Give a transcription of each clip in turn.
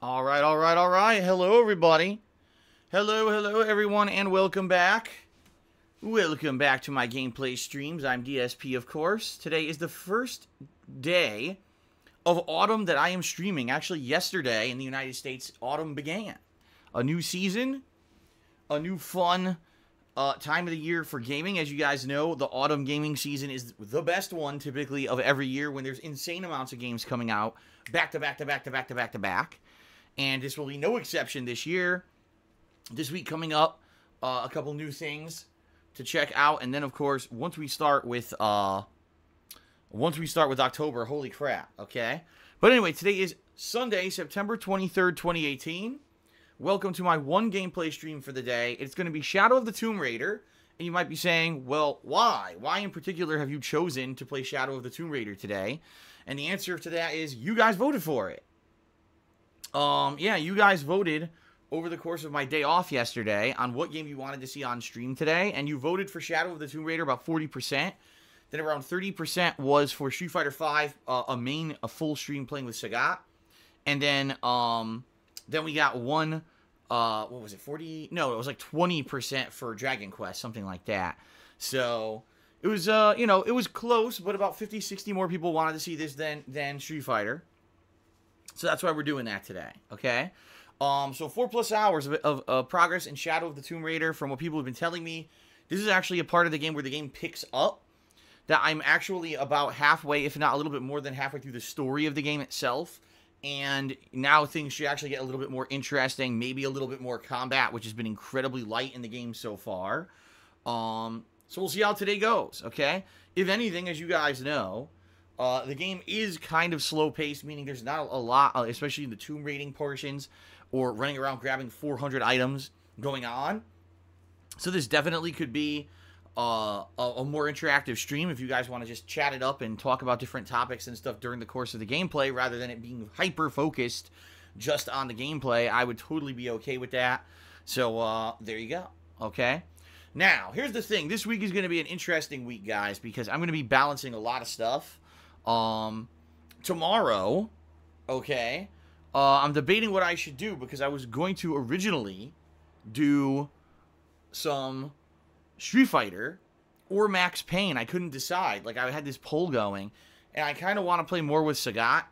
All right, all right, all right. Hello, everybody. Hello, everyone, and welcome back. Welcome back to my gameplay streams. I'm DSP, of course. Today is the first day of autumn that I am streaming. Actually, yesterday in the United States, autumn began. A new season, a new fun time of the year for gaming. As you guys know, the autumn gaming season is the best one, typically, of every year when there's insane amounts of games coming out back to back to back to back to back to back. And this will be no exception this year. This week coming up, a couple new things to check out, and then of course once we start with October, holy crap, okay? But anyway, today is Sunday, September 23rd, 2018. Welcome to my one gameplay stream for the day. It's going to be Shadow of the Tomb Raider, and you might be saying, well, why? Why in particular have you chosen to play Shadow of the Tomb Raider today? And the answer to that is you guys voted for it. Yeah, you guys voted over the course of my day off yesterday on what game you wanted to see on stream today, and you voted for Shadow of the Tomb Raider about 40%. Then around 30% was for Street Fighter V, a full stream playing with Sagat. And then we got one, what was it, 40? No, it was like 20% for Dragon Quest, something like that. So it was, it was close, but about 50, 60 more people wanted to see this than Street Fighter. So that's why we're doing that today, okay? So 4+ hours of progress in Shadow of the Tomb Raider. From what people have been telling me, this is actually a part of the game where the game picks up. That I'm actually about halfway, if not a little bit more than halfway through the story of the game itself. And now things should actually get a little bit more interesting, maybe a little bit more combat, which has been incredibly light in the game so far. So we'll see how today goes, okay? If anything, as you guys know, the game is kind of slow-paced, meaning there's not a lot, especially in the tomb raiding portions, or running around grabbing 400 items going on. So this definitely could be a more interactive stream if you guys want to just chat it up and talk about different topics and stuff during the course of the gameplay, rather than it being hyper-focused just on the gameplay. I would totally be okay with that. So, there you go, okay? Now, here's the thing. This week is going to be an interesting week, guys, because I'm going to be balancing a lot of stuff. Tomorrow, okay, I'm debating what I should do, because I was going to originally do some Street Fighter or Max Payne. I couldn't decide. Like, I had this poll going, and I kind of want to play more with Sagat,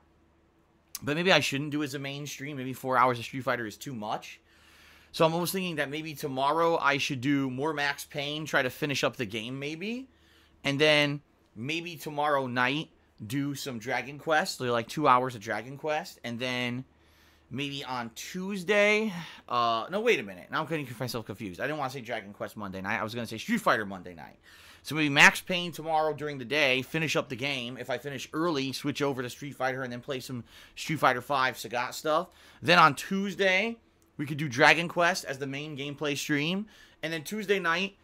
but maybe I shouldn't do it as a mainstream. Maybe 4 hours of Street Fighter is too much. So I'm almost thinking that maybe tomorrow I should do more Max Payne, try to finish up the game maybe, and then maybe tomorrow night do some Dragon Quest, like 2 hours of Dragon Quest, and then maybe on Tuesday, no, wait a minute, now I'm getting myself confused. I didn't want to say Dragon Quest Monday night, I was going to say Street Fighter Monday night. So maybe Max Payne tomorrow during the day, finish up the game. If I finish early, switch over to Street Fighter, and then play some Street Fighter V Sagat stuff. Then on Tuesday, we could do Dragon Quest as the main gameplay stream, and then Tuesday night,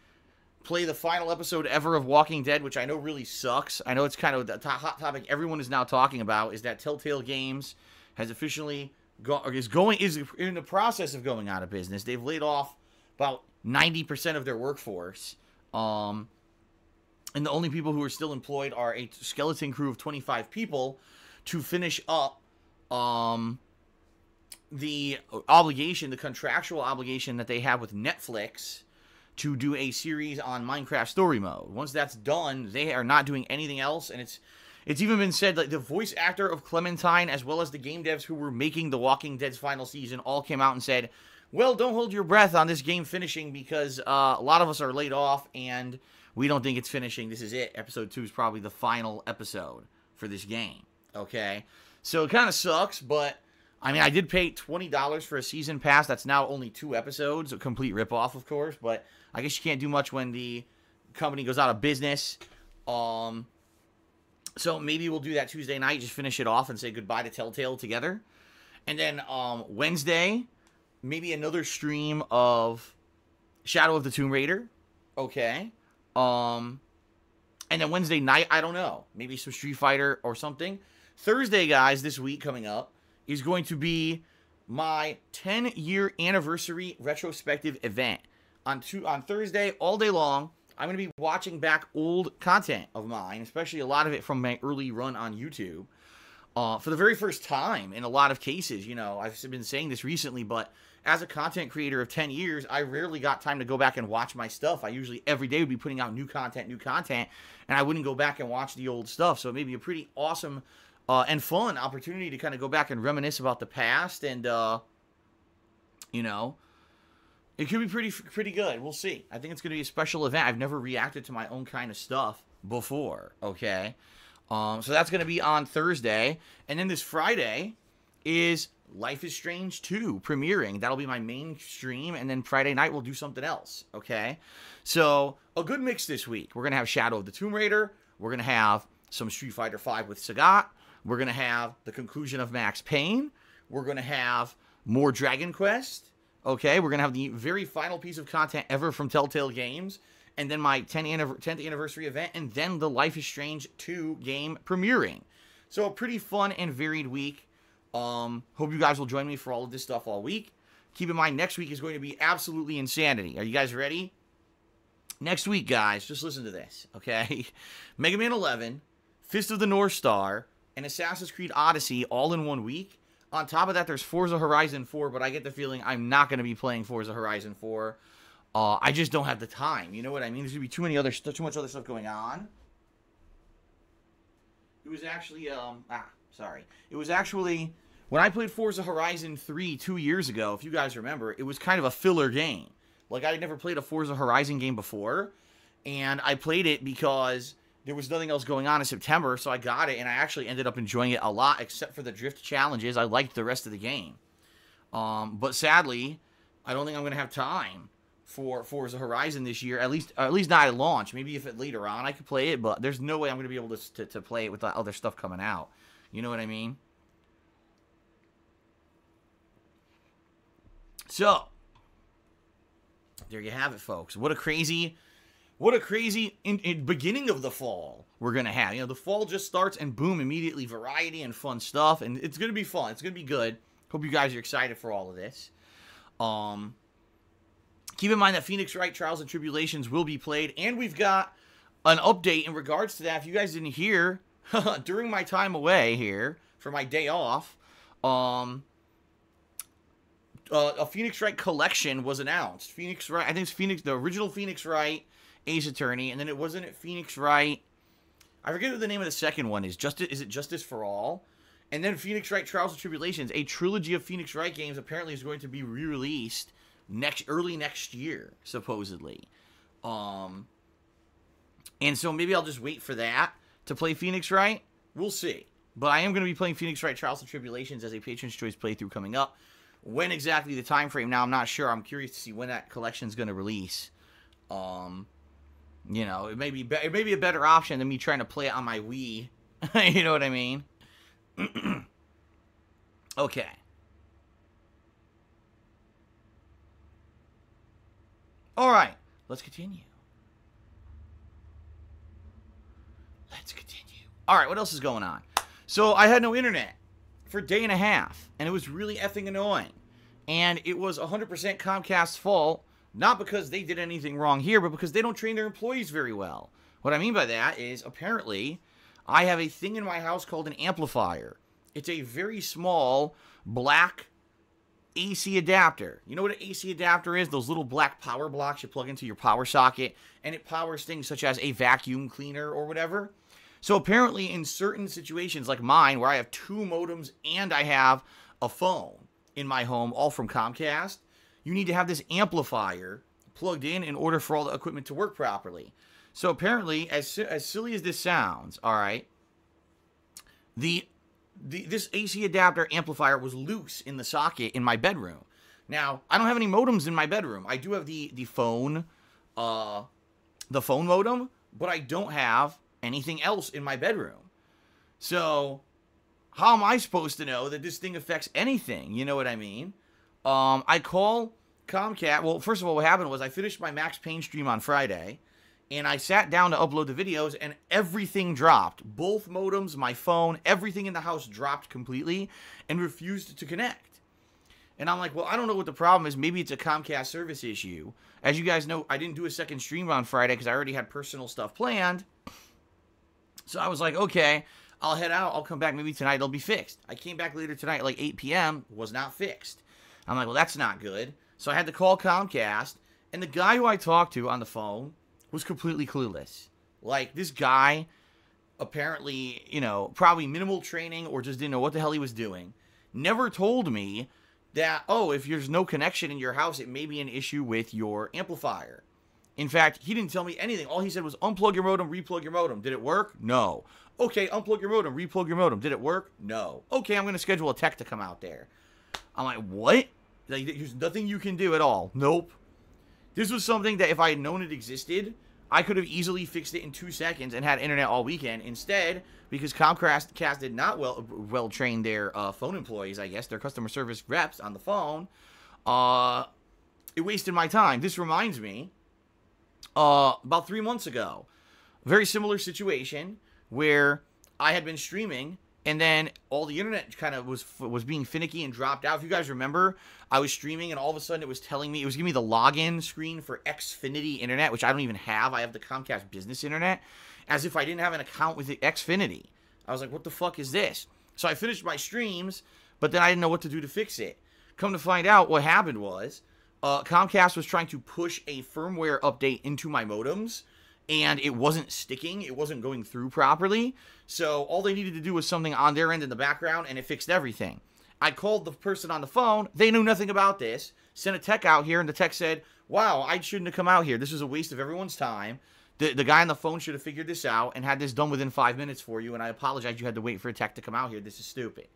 play the final episode ever of Walking Dead, which I know really sucks. I know it's kind of the hot topic everyone is now talking about, is that Telltale Games has officially is in the process of going out of business. They've laid off about 90% of their workforce. And the only people who are still employed are a skeleton crew of 25 people to finish up the contractual obligation that they have with Netflix to do a series on Minecraft Story Mode. Once that's done, they are not doing anything else, and it's even been said that the voice actor of Clementine, as well as the game devs who were making The Walking Dead's final season, all came out and said, well, don't hold your breath on this game finishing, because a lot of us are laid off, and we don't think it's finishing. This is it. Episode 2 is probably the final episode for this game, okay? So it kind of sucks, but I mean, I did pay $20 for a season pass. That's now only 2 episodes, a complete ripoff, of course, but I guess you can't do much when the company goes out of business. So maybe we'll do that Tuesday night, just finish it off and say goodbye to Telltale together. And then Wednesday, maybe another stream of Shadow of the Tomb Raider. Okay. And then Wednesday night, I don't know, maybe some Street Fighter or something. Thursday, guys, this week coming up, is going to be my 10-year anniversary retrospective event. On Thursday, all day long, I'm going to be watching back old content of mine, especially a lot of it from my early run on YouTube. for the very first time in a lot of cases. I've been saying this recently, but as a content creator of 10 years, I rarely got time to go back and watch my stuff. I usually every day would be putting out new content, and I wouldn't go back and watch the old stuff. So it may be a pretty awesome and fun opportunity to kind of go back and reminisce about the past, and it could be pretty good. We'll see. I think it's going to be a special event. I've never reacted to my own kind of stuff before, okay? So that's going to be on Thursday. And then this Friday is Life is Strange 2 premiering. That'll be my main stream. And then Friday night we'll do something else, okay? So a good mix this week. We're going to have Shadow of the Tomb Raider. We're going to have some Street Fighter V with Sagat. We're going to have the conclusion of Max Payne. We're going to have more Dragon Quest. Okay, we're going to have the very final piece of content ever from Telltale Games. And then my 10th anniversary event. And then the Life is Strange 2 game premiering. So a pretty fun and varied week. Hope you guys will join me for all of this stuff all week. Keep in mind, next week is going to be absolutely insanity. Are you guys ready? Next week, guys, just listen to this, okay? Mega Man 11, Fist of the North Star, and Assassin's Creed Odyssey all in 1 week. On top of that, there's Forza Horizon 4, but I get the feeling I'm not going to be playing Forza Horizon 4. I just don't have the time. You know what I mean? There's going to be too much other stuff going on. It was actually, It was actually, when I played Forza Horizon 3 2 years ago, if you guys remember, it was kind of a filler game. Like, I had never played a Forza Horizon game before, and I played it because there was nothing else going on in September, so I got it, and I actually ended up enjoying it a lot, except for the drift challenges. I liked the rest of the game. But sadly, I don't think I'm going to have time for Forza Horizon this year, at least not at launch. Maybe if it later on I could play it, but there's no way I'm going to be able to play it with the other stuff coming out. You know what I mean? So, there you have it, folks. What a crazy beginning of the fall we're going to have. You know, the fall just starts and boom, immediately variety and fun stuff. And it's going to be fun. It's going to be good. Hope you guys are excited for all of this. Keep in mind that Phoenix Wright Trials and Tribulations will be played. And we've got an update in regards to that. If you guys didn't hear, during my time away here, for my day off, a Phoenix Wright collection was announced. Phoenix Wright, I think it's the original Phoenix Wright Ace Attorney, and then it wasn't Phoenix Wright. I forget what the name of the second one is. Is it Justice for All? And then Phoenix Wright Trials and Tribulations, a trilogy of Phoenix Wright games, apparently is going to be re-released early next year, supposedly. And so maybe I'll just wait for that to play Phoenix Wright. We'll see. But I am going to be playing Phoenix Wright Trials and Tribulations as a Patron's Choice playthrough coming up. When exactly the time frame? Now I'm not sure. I'm curious to see when that collection is going to release. You know, it may be a better option than me trying to play it on my Wii. You know what I mean? Okay. All right, let's continue. All right, what else is going on? So I had no internet for a day and a half, and it was really effing annoying. And it was 100% Comcast's fault, not because they did anything wrong here, but because they don't train their employees very well. What I mean by that is, apparently, I have a thing in my house called an amplifier. It's a very small black AC adapter. You know what an AC adapter is? Those little black power blocks you plug into your power socket, and it powers things such as a vacuum cleaner or whatever. So apparently in certain situations like mine, where I have 2 modems and I have a phone in my home, all from Comcast, you need to have this amplifier plugged in order for all the equipment to work properly. So apparently, as silly as this sounds, all right, this AC adapter amplifier was loose in the socket in my bedroom. Now, I don't have any modems in my bedroom. I do have the phone modem, but I don't have anything else in my bedroom. So, how am I supposed to know that this thing affects anything? You know what I mean? I call Comcast. Well, first of all, what happened was I finished my Max Payne stream on Friday, and I sat down to upload the videos, and everything dropped. Both modems, my phone, everything in the house dropped completely and refused to connect. And I'm like, well, I don't know what the problem is. Maybe it's a Comcast service issue. As you guys know, I didn't do a second stream on Friday because I already had personal stuff planned. So I was like, okay, I'll head out. I'll come back maybe tonight. It'll be fixed. I came back later tonight, like 8 p.m. Was not fixed. I'm like, well, that's not good. So I had to call Comcast, and the guy who I talked to on the phone was completely clueless. Like, this guy, apparently, you know, probably minimal training or just didn't know what the hell he was doing, never told me that, oh, if there's no connection in your house, it may be an issue with your amplifier. In fact, he didn't tell me anything. All he said was, unplug your modem, replug your modem. Did it work? No. Okay, unplug your modem, replug your modem. Did it work? No. Okay, I'm going to schedule a tech to come out there. I'm like, what? Like, there's nothing you can do at all. Nope. This was something that if I had known it existed, I could have easily fixed it in 2 seconds and had internet all weekend. Instead, because Comcast did not well train their phone employees, I guess, their customer service reps on the phone, it wasted my time. This reminds me, about 3 months ago, very similar situation where I had been streaming and then all the internet kind of was being finicky and dropped out. If you guys remember, I was streaming and all of a sudden it was telling me, it was giving me the login screen for Xfinity internet, which I don't even have. I have the Comcast business internet, as if I didn't have an account with the Xfinity. I was like, what the fuck is this? So I finished my streams, but then I didn't know what to do to fix it. Come to find out, what happened was, Comcast was trying to push a firmware update into my modems, and it wasn't sticking. It wasn't going through properly. So all they needed to do was something on their end in the background, and it fixed everything. I called the person on the phone. They knew nothing about this. Sent a tech out here, and the tech said, wow, I shouldn't have come out here. This is a waste of everyone's time. The guy on the phone should have figured this out and had this done within 5 minutes for you, and I apologize you had to wait for a tech to come out here. This is stupid.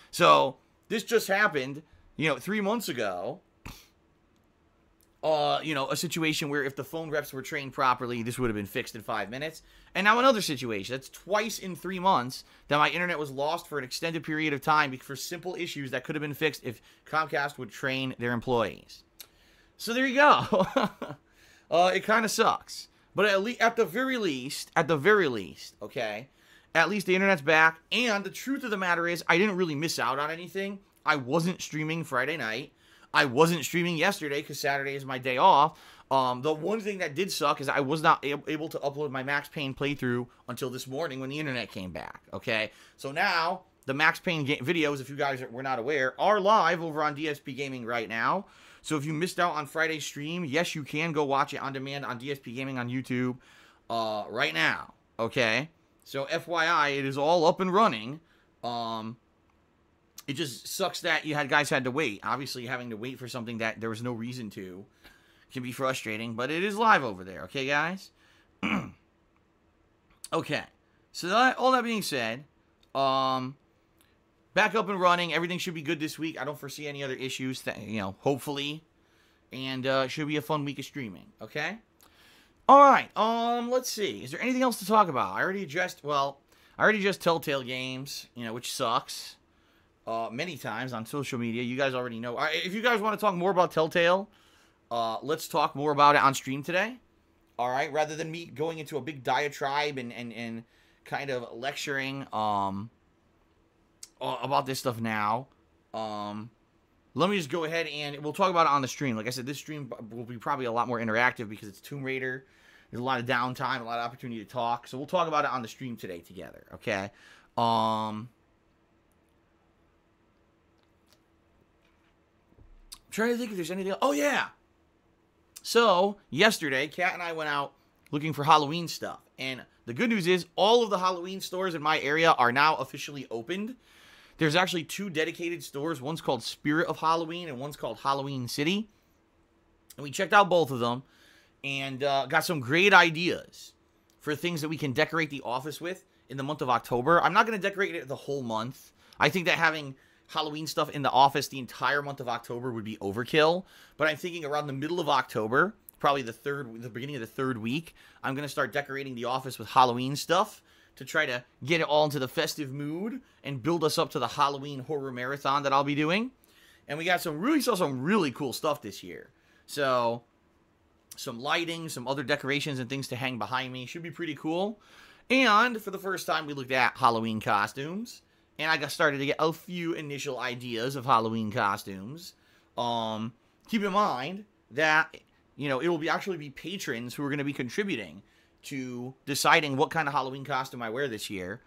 So this just happened, 3 months ago. A situation where if the phone reps were trained properly, this would have been fixed in 5 minutes. And now another situation. That's twice in 3 months that my internet was lost for an extended period of time for simple issues that could have been fixed if Comcast would train their employees. So there you go. It kind of sucks. But at the very least, okay, at least the internet's back. And the truth of the matter is, I didn't really miss out on anything. I wasn't streaming Friday night. I wasn't streaming yesterday because Saturday is my day off. The one thing that did suck is I was not able to upload my Max Payne playthrough until this morning when the internet came back, okay? So now, the Max Payne videos, if you guys were not aware, are live over on DSPGaming right now. So if you missed out on Friday's stream, yes, you can go watch it on demand on DSPGaming on YouTube right now, okay? So FYI, it is all up and running. It just sucks that guys had to wait. Obviously, having to wait for something that there was no reason to can be frustrating, but it is live over there. Okay, guys? Okay. So all that being said, back up and running. Everything should be good this week. I don't foresee any other issues, hopefully. And should be a fun week of streaming. Okay? All right. Let's see. Is there anything else to talk about? I already addressed Telltale Games, which sucks. Many times on social media. You guys already know. If you guys want to talk more about Telltale, let's talk more about it on stream today. All right, rather than me going into a big diatribe and kind of lecturing about this stuff now. Let me just go ahead and we'll talk about it on the stream. Like I said, this stream will be probably a lot more interactive because it's Tomb Raider. There's a lot of downtime, a lot of opportunity to talk. So we'll talk about it on the stream today together. Okay. Trying to think if there's anything else. Oh, yeah. So, yesterday, Kat and I went out looking for Halloween stuff. And the good news is, all of the Halloween stores in my area are now officially opened. There's actually 2 dedicated stores. One's called Spirit of Halloween, and one's called Halloween City. And we checked out both of them, and got some great ideas for things that we can decorate the office with in the month of October. I'm not going to decorate it the whole month. I think that having Halloween stuff in the office the entire month of October would be overkill, but I'm thinking around the middle of October, probably the beginning of the 3rd week, I'm going to start decorating the office with Halloween stuff to try to get it all into the festive mood and build us up to the Halloween horror marathon that I'll be doing. And we got some really cool stuff this year. So, some lighting, some other decorations and things to hang behind me. Should be pretty cool. And for the first time, we looked at Halloween costumes. And I got started to get a few initial ideas of Halloween costumes. Keep in mind that, it will actually be patrons who are going to be contributing to deciding what kind of Halloween costume I wear this year.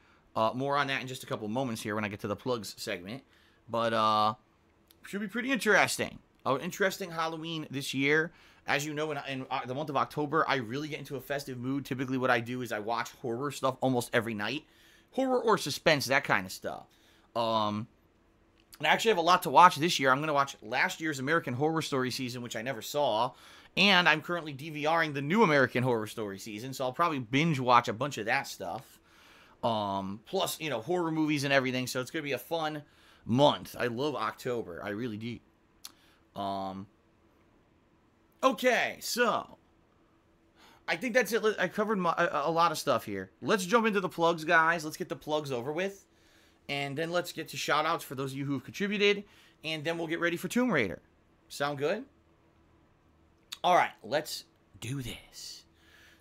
More on that in just a couple moments here when I get to the plugs segment. But should be pretty interesting. Interesting Halloween this year. As you know, in the month of October, I really get into a festive mood. Typically what I do is I watch horror stuff almost every night. Horror or suspense, that kind of stuff. And I actually have a lot to watch this year. I'm going to watch last year's American Horror Story season, which I never saw. And I'm currently DVRing the new American Horror Story season, so I'll probably binge watch a bunch of that stuff. Plus, you know, horror movies and everything, so it's going to be a fun month. I love October. I really do. Okay, so I think that's it. I covered a lot of stuff here. Let's jump into the plugs, guys. Let's get the plugs over with. And then let's get to shout-outs for those of you who have contributed. And then we'll get ready for Tomb Raider. Sound good? All right, let's do this.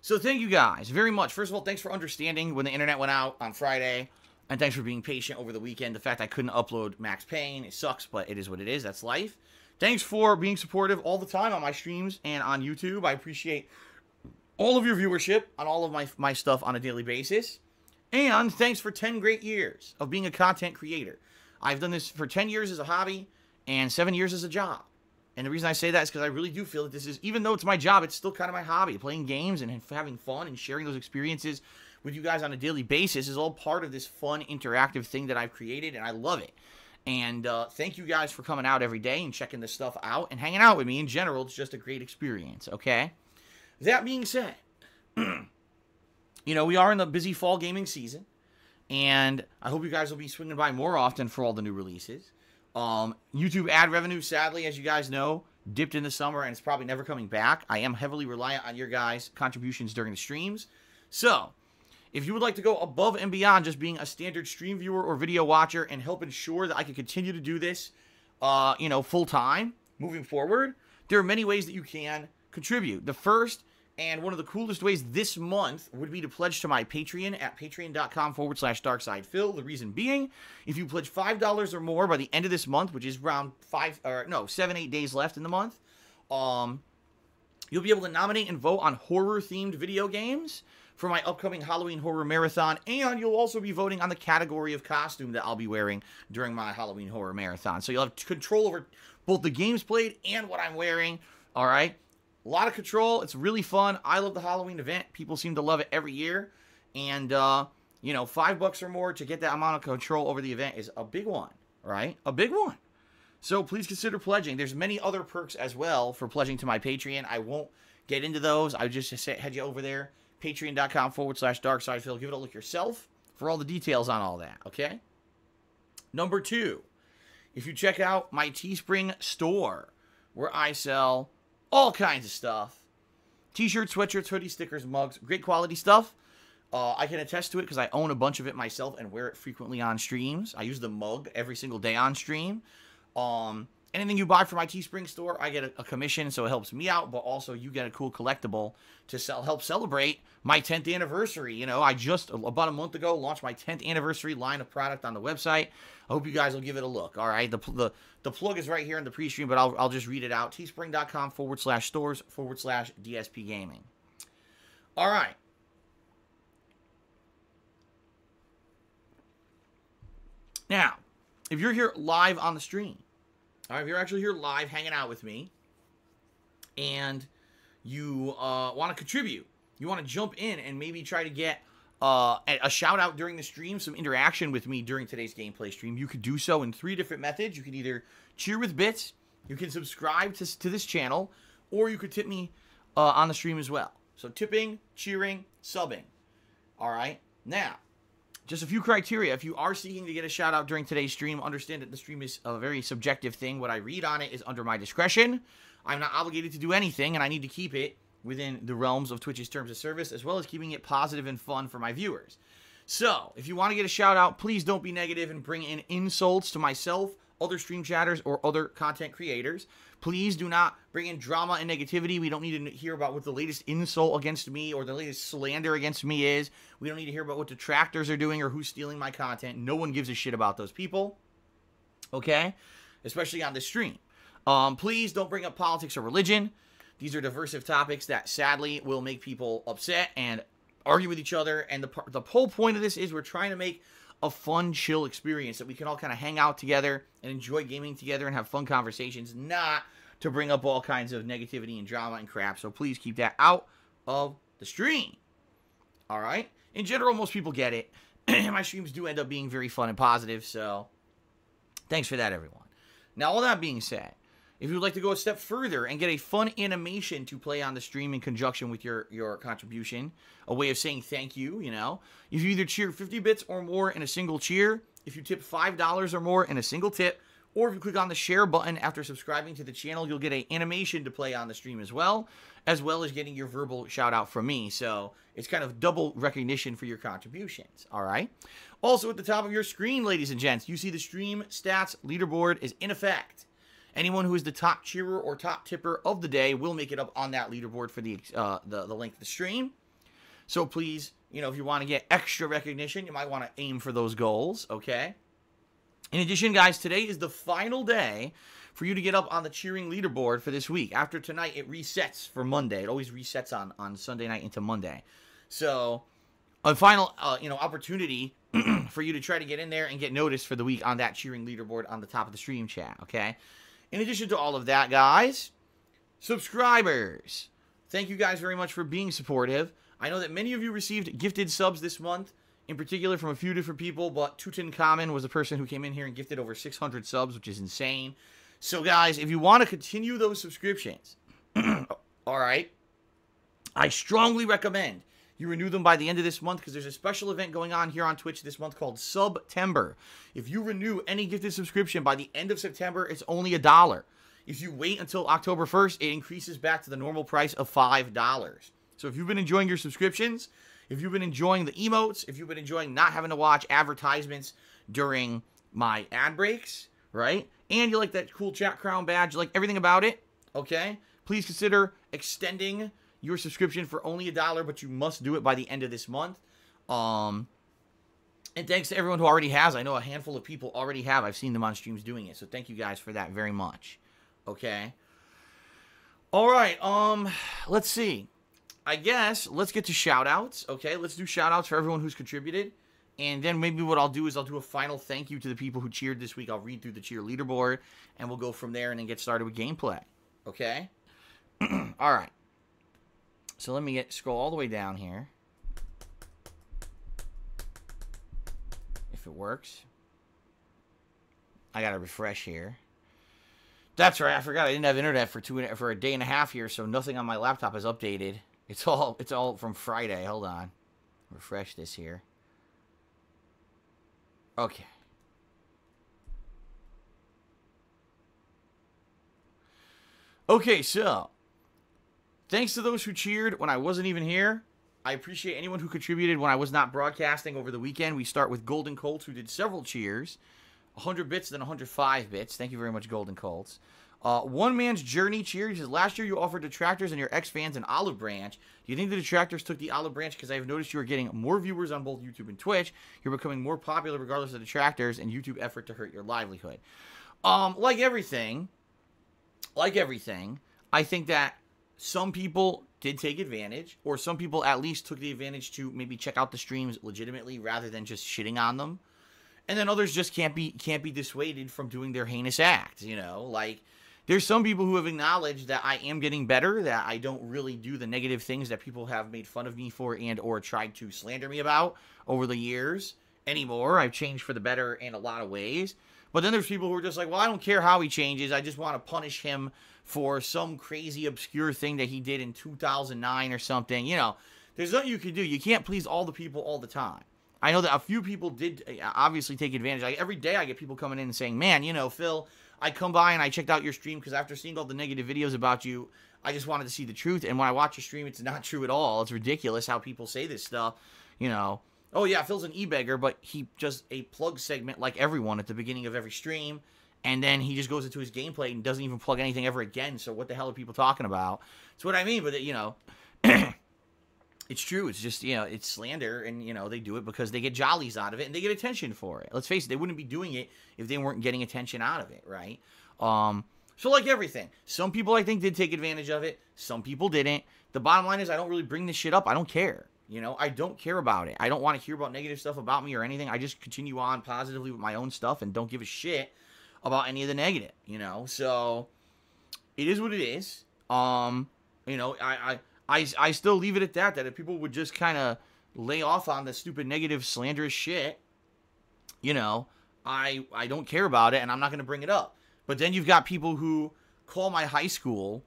So thank you guys very much. First of all, thanks for understanding when the internet went out on Friday. And thanks for being patient over the weekend. The fact I couldn't upload Max Payne, it sucks, but it is what it is. That's life. Thanks for being supportive all the time on my streams and on YouTube. I appreciate all of your viewership on all of my stuff on a daily basis. And thanks for 10 great years of being a content creator. I've done this for 10 years as a hobby and 7 years as a job. And the reason I say that is because I really do feel that this is, even though it's my job, it's still kind of my hobby. Playing games and having fun and sharing those experiences with you guys on a daily basis is all part of this fun, interactive thing that I've created, and I love it. And thank you guys for coming out every day and checking this stuff out and hanging out with me in general. It's just a great experience, okay? That being said, you know, we are in the busy fall gaming season, and I hope you guys will be swinging by more often for all the new releases. YouTube ad revenue, sadly, as you guys know, dipped in the summer, and it's probably never coming back. I am heavily reliant on your guys' contributions during the streams. So, if you would like to go above and beyond just being a standard stream viewer or video watcher and help ensure that I can continue to do this, you know, full-time moving forward, there are many ways that you can contribute. The first and one of the coolest ways this month would be to pledge to my Patreon at patreon.com/darksidefil. The reason being, if you pledge $5 or more by the end of this month, which is around 7-8 days left in the month, you'll be able to nominate and vote on horror-themed video games for my upcoming Halloween Horror Marathon, and you'll also be voting on the category of costume that I'll be wearing during my Halloween Horror Marathon. So you'll have control over both the games played and what I'm wearing, all right? A lot of control. It's really fun. I love the Halloween event. People seem to love it every year. And, you know, $5 or more to get that amount of control over the event is a big one, right? A big one. So please consider pledging. There's many other perks as well for pledging to my Patreon. I won't get into those. I just head you over there. Patreon.com/darksidefil. Give it a look yourself for all the details on all that, okay? Number 2, if you check out my Teespring store, where I sell all kinds of stuff. T-shirts, sweatshirts, hoodies, stickers, mugs. Great quality stuff. I can attest to it because I own a bunch of it myself and wear it frequently on streams. I use the mug every single day on stream. Anything you buy from my Teespring store, I get a commission, so it helps me out, but also you get a cool collectible to help celebrate my 10th anniversary. You know, I just, about a month ago, launched my 10th anniversary line of product on the website. I hope you guys will give it a look, all right? The plug is right here in the pre-stream, but I'll just read it out. teespring.com/stores/DSPGaming. All right. Now, if you're here live on the stream, all right, if you're actually here live hanging out with me, and you want to contribute, you want to jump in and maybe try to get a shout out during the stream, some interaction with me during today's gameplay stream, you could do so in 3 different methods. You could either cheer with bits, you can subscribe to this channel, or you could tip me on the stream as well. So tipping, cheering, subbing. All right, now, just a few criteria. If you are seeking to get a shout out during today's stream, understand that the stream is a very subjective thing. What I read on it is under my discretion. I'm not obligated to do anything, and I need to keep it within the realms of Twitch's terms of service, as well as keeping it positive and fun for my viewers. So, if you want to get a shout out, please don't be negative and bring in insults to myself, other stream chatters, or other content creators. Please do not bring in drama and negativity. We don't need to hear about what the latest insult against me or the latest slander against me is. We don't need to hear about what detractors are doing or who's stealing my content. No one gives a shit about those people. Okay? Especially on this stream. Please don't bring up politics or religion. These are diversive topics that sadly will make people upset and argue with each other. And the whole point of this is we're trying to make a fun, chill experience that we can all kind of hang out together and enjoy gaming together and have fun conversations, not to bring up all kinds of negativity and drama and crap. So please keep that out of the stream. All right? In general, most people get it. My streams do end up being very fun and positive, so thanks for that, everyone. Now, all that being said, if you would like to go a step further and get a fun animation to play on the stream in conjunction with your contribution, a way of saying thank you, you know, if you either cheer 50 bits or more in a single cheer, if you tip $5 or more in a single tip, or if you click on the share button after subscribing to the channel, you'll get an animation to play on the stream as well as getting your verbal shout out from me. So it's kind of double recognition for your contributions, all right? Also, at the top of your screen, ladies and gents, you see the stream stats leaderboard is in effect. Anyone who is the top cheerer or top tipper of the day will make it up on that leaderboard for the length of the stream. So please, you know, if you want to get extra recognition, you might want to aim for those goals, okay? In addition, guys, today is the final day for you to get up on the cheering leaderboard for this week. After tonight, it resets for Monday. It always resets on Sunday night into Monday. So a final, opportunity for you to try to get in there and get noticed for the week on that cheering leaderboard on the top of the stream chat, okay? In addition to all of that, guys, subscribers, thank you guys very much for being supportive. I know that many of you received gifted subs this month, in particular from a few different people, but Tutankhamun was a person who came in here and gifted over 600 subs, which is insane. So, guys, if you want to continue those subscriptions, all right, I strongly recommend you renew them by the end of this month because there's a special event going on here on Twitch this month called September. If you renew any gifted subscription by the end of September, it's only $1. If you wait until October 1st, it increases back to the normal price of $5. So if you've been enjoying your subscriptions, if you've been enjoying the emotes, if you've been enjoying not having to watch advertisements during my ad breaks, right? And you like that cool chat crown badge, you like everything about it, okay? Please consider extending your subscription for only $1, but you must do it by the end of this month. And thanks to everyone who already has. I know a handful of people already have. I've seen them on streams doing it. So thank you guys for that very much. Okay. All right. Let's see. I guess let's get to shout outs. Okay. Let's do shout outs for everyone who's contributed. And then maybe what I'll do is I'll do a final thank you to the people who cheered this week. I'll read through the cheer leaderboard and we'll go from there and then get started with gameplay. Okay. All right. So let me scroll all the way down here. If it works. I gotta refresh here. That's right, I forgot I didn't have internet for a day and a half here, so nothing on my laptop is updated. It's all from Friday. Hold on. Refresh this here. Okay. Okay, so thanks to those who cheered when I wasn't even here. I appreciate anyone who contributed when I was not broadcasting over the weekend. We start with Golden Colts, who did several cheers. 100 bits, then 105 bits. Thank you very much, Golden Colts. One Man's Journey cheer. He says, last year you offered detractors and your ex-fans an olive branch. Do you think the detractors took the olive branch? Because I've noticed you are getting more viewers on both YouTube and Twitch. You're becoming more popular regardless of detractors and YouTube effort to hurt your livelihood. Like everything, I think that some people did take advantage, or some people at least took the advantage to maybe check out the streams legitimately rather than just shitting on them. And then others just can't be dissuaded from doing their heinous acts, you know? Like, there's some people who have acknowledged that I am getting better, that I don't really do the negative things that people have made fun of me for and or tried to slander me about over the years anymore. I've changed for the better in a lot of ways. But then there's people who are just like, well, I don't care how he changes. I just want to punish him for some crazy obscure thing that he did in 2009 or something. You know, there's nothing you can do. You can't please all the people all the time. I know that a few people did obviously take advantage. Like, every day I get people coming in and saying, man, you know, Phil, I come by and I checked out your stream because after seeing all the negative videos about you, I just wanted to see the truth. And when I watch your stream, it's not true at all. It's ridiculous how people say this stuff. You know, oh yeah, Phil's an e-beggar, but he just a plug segment like everyone at the beginning of every stream. And then he just goes into his gameplay and doesn't even plug anything ever again. So what the hell are people talking about? That's what I mean. But, you know, it's true. It's just, you know, it's slander. And, you know, they do it because they get jollies out of it and they get attention for it. Let's face it, they wouldn't be doing it if they weren't getting attention out of it, right? So like everything, some people I think did take advantage of it. Some people didn't. The bottom line is I don't really bring this shit up. I don't care. You know, I don't care about it. I don't want to hear about negative stuff about me or anything. I just continue on positively with my own stuff and don't give a shit about any of the negative, you know? So, it is what it is. You know, I still leave it at that if people would just kind of lay off on the stupid negative slanderous shit, you know, I don't care about it and I'm not going to bring it up. But then you've got people who call my high school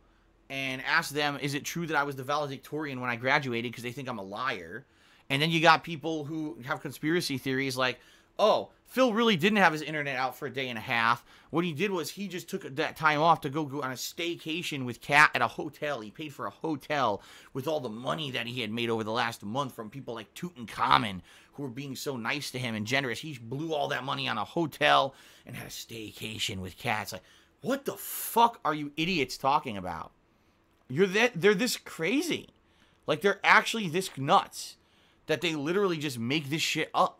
and ask them, is it true that I was the valedictorian when I graduated, because they think I'm a liar. And then you got people who have conspiracy theories like, oh, Phil really didn't have his internet out for a day and a half. What he did was he just took that time off to go on a staycation with Kat at a hotel. He paid for a hotel with all the money that he had made over the last month from people like Tutankhamun, who were being so nice to him and generous. He blew all that money on a hotel and had a staycation with Kat. It's like, what the fuck are you idiots talking about? They're this crazy. Like, they're actually this nuts that they literally just make this shit up.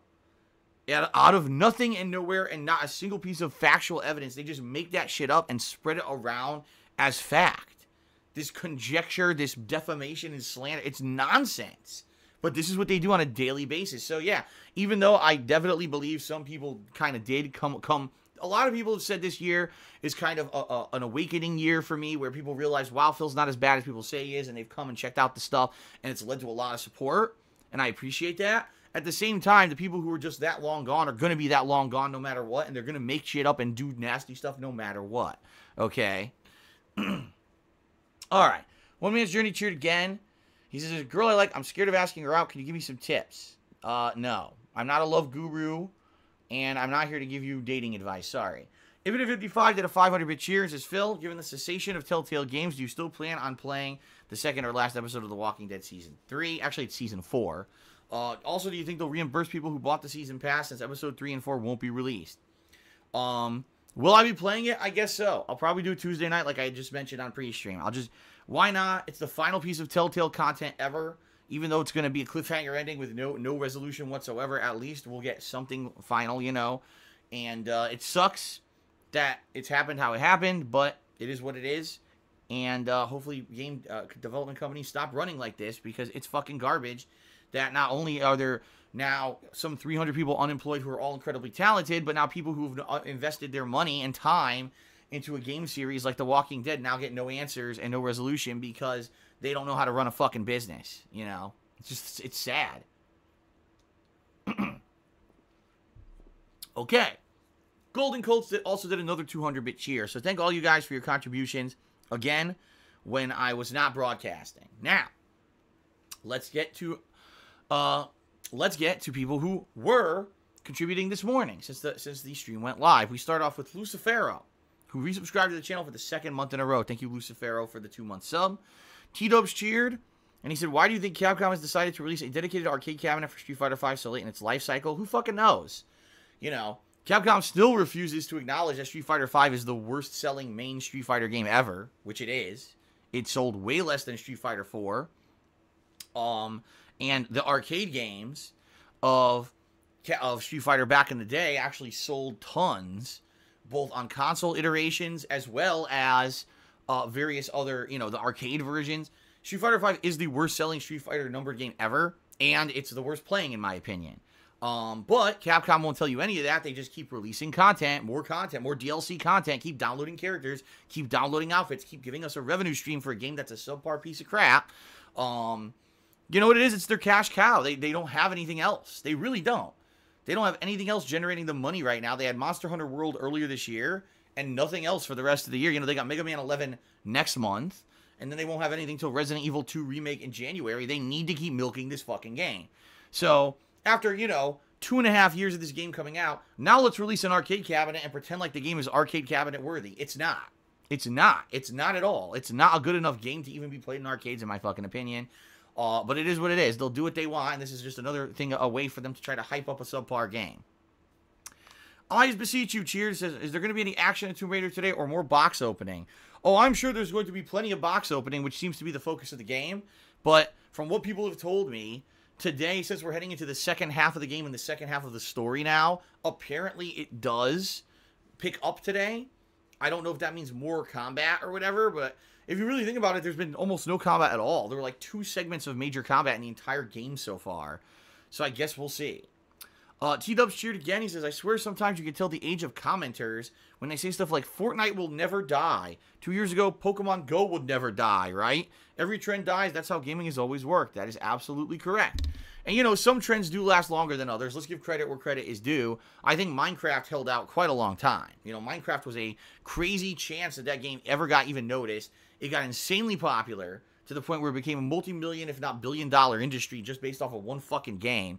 Out of nothing and nowhere and not a single piece of factual evidence. They just make that shit up and spread it around as fact. This conjecture, this defamation and slander, it's nonsense. But this is what they do on a daily basis. So yeah, even though I definitely believe some people kind of did come, a lot of people have said this year is kind of an awakening year for me, where people realize, wow, Phil's not as bad as people say he is, and they've come and checked out the stuff, and it's led to a lot of support, and I appreciate that. At the same time, the people who are just that long gone are going to be that long gone no matter what, and they're going to make shit up and do nasty stuff no matter what. Okay? All right. 1 Man's Journey cheered again. He says, there's a girl I like. I'm scared of asking her out. Can you give me some tips? No. I'm not a love guru, and I'm not here to give you dating advice. Sorry. Infinite55 did a 500-bit cheer and says, Phil, given the cessation of Telltale Games, do you still plan on playing the second or last episode of The Walking Dead Season 3? Actually, it's Season 4. Also, do you think they'll reimburse people who bought the season pass since episode 3 and 4 won't be released? Will I be playing it? I guess so. I'll probably do it Tuesday night like I just mentioned on pre-stream. Why not? It's the final piece of Telltale content ever. Even though it's going to be a cliffhanger ending with no resolution whatsoever, at least we'll get something final, you know. And it sucks that it's happened how it happened, but it is what it is. And hopefully game development companies stop running like this, because it's fucking garbage. That not only are there now some 300 people unemployed who are all incredibly talented, but now people who've invested their money and time into a game series like The Walking Dead now get no answers and no resolution because they don't know how to run a fucking business, you know? It's sad. Okay. Golden Colts also did another 200-bit cheer, so thank all you guys for your contributions, again, when I was not broadcasting. Now, let's get to people who were contributing this morning since the stream went live. We start off with Lucifero, who resubscribed to the channel for the second month in a row. Thank you, Lucifero, for the 2-month sub. T-Dubs cheered, and he said, why do you think Capcom has decided to release a dedicated arcade cabinet for Street Fighter V so late in its life cycle? Who fucking knows? You know, Capcom still refuses to acknowledge that Street Fighter V is the worst-selling main Street Fighter game ever, which it is. It sold way less than Street Fighter 4. And the arcade games of Street Fighter back in the day actually sold tons, both on console iterations as well as various other, you know, the arcade versions. Street Fighter V is the worst-selling Street Fighter numbered game ever, and it's the worst playing, in my opinion. But Capcom won't tell you any of that. They just keep releasing content, more DLC content, keep downloading characters, keep downloading outfits, keep giving us a revenue stream for a game that's a subpar piece of crap. You know what it is? It's their cash cow. They don't have anything else. They really don't. They don't have anything else generating the money right now. They had Monster Hunter World earlier this year and nothing else for the rest of the year. You know, they got Mega Man 11 next month, and then they won't have anything till Resident Evil 2 Remake in January. They need to keep milking this fucking game. So, after, you know, 2.5 years of this game coming out, now let's release an arcade cabinet and pretend like the game is arcade cabinet worthy. It's not. It's not. It's not at all. It's not a good enough game to even be played in arcades, in my fucking opinion. But it is what it is. They'll do what they want, and this is just another thing, a way for them to try to hype up a subpar game. Eyes Beseech You Cheers says, is there going to be any action in Tomb Raider today or more box opening? Oh, I'm sure there's going to be plenty of box opening, which seems to be the focus of the game. But from what people have told me, today, since we're heading into the second half of the game and the second half of the story now, apparently it does pick up today. I don't know if that means more combat or whatever, but if you really think about it, there's been almost no combat at all. There were like 2 segments of major combat in the entire game so far. So I guess we'll see. T-Dubs cheered again. He says, I swear sometimes you can tell the age of commenters when they say stuff like, Fortnite will never die. 2 years ago, Pokemon Go would never die, right? Every trend dies. That's how gaming has always worked. That is absolutely correct. And, you know, some trends do last longer than others. Let's give credit where credit is due. I think Minecraft held out quite a long time. You know, Minecraft was a crazy chance that that game ever got even noticed. It got insanely popular to the point where it became a multi-million, if not billion-dollar industry just based off of one fucking game.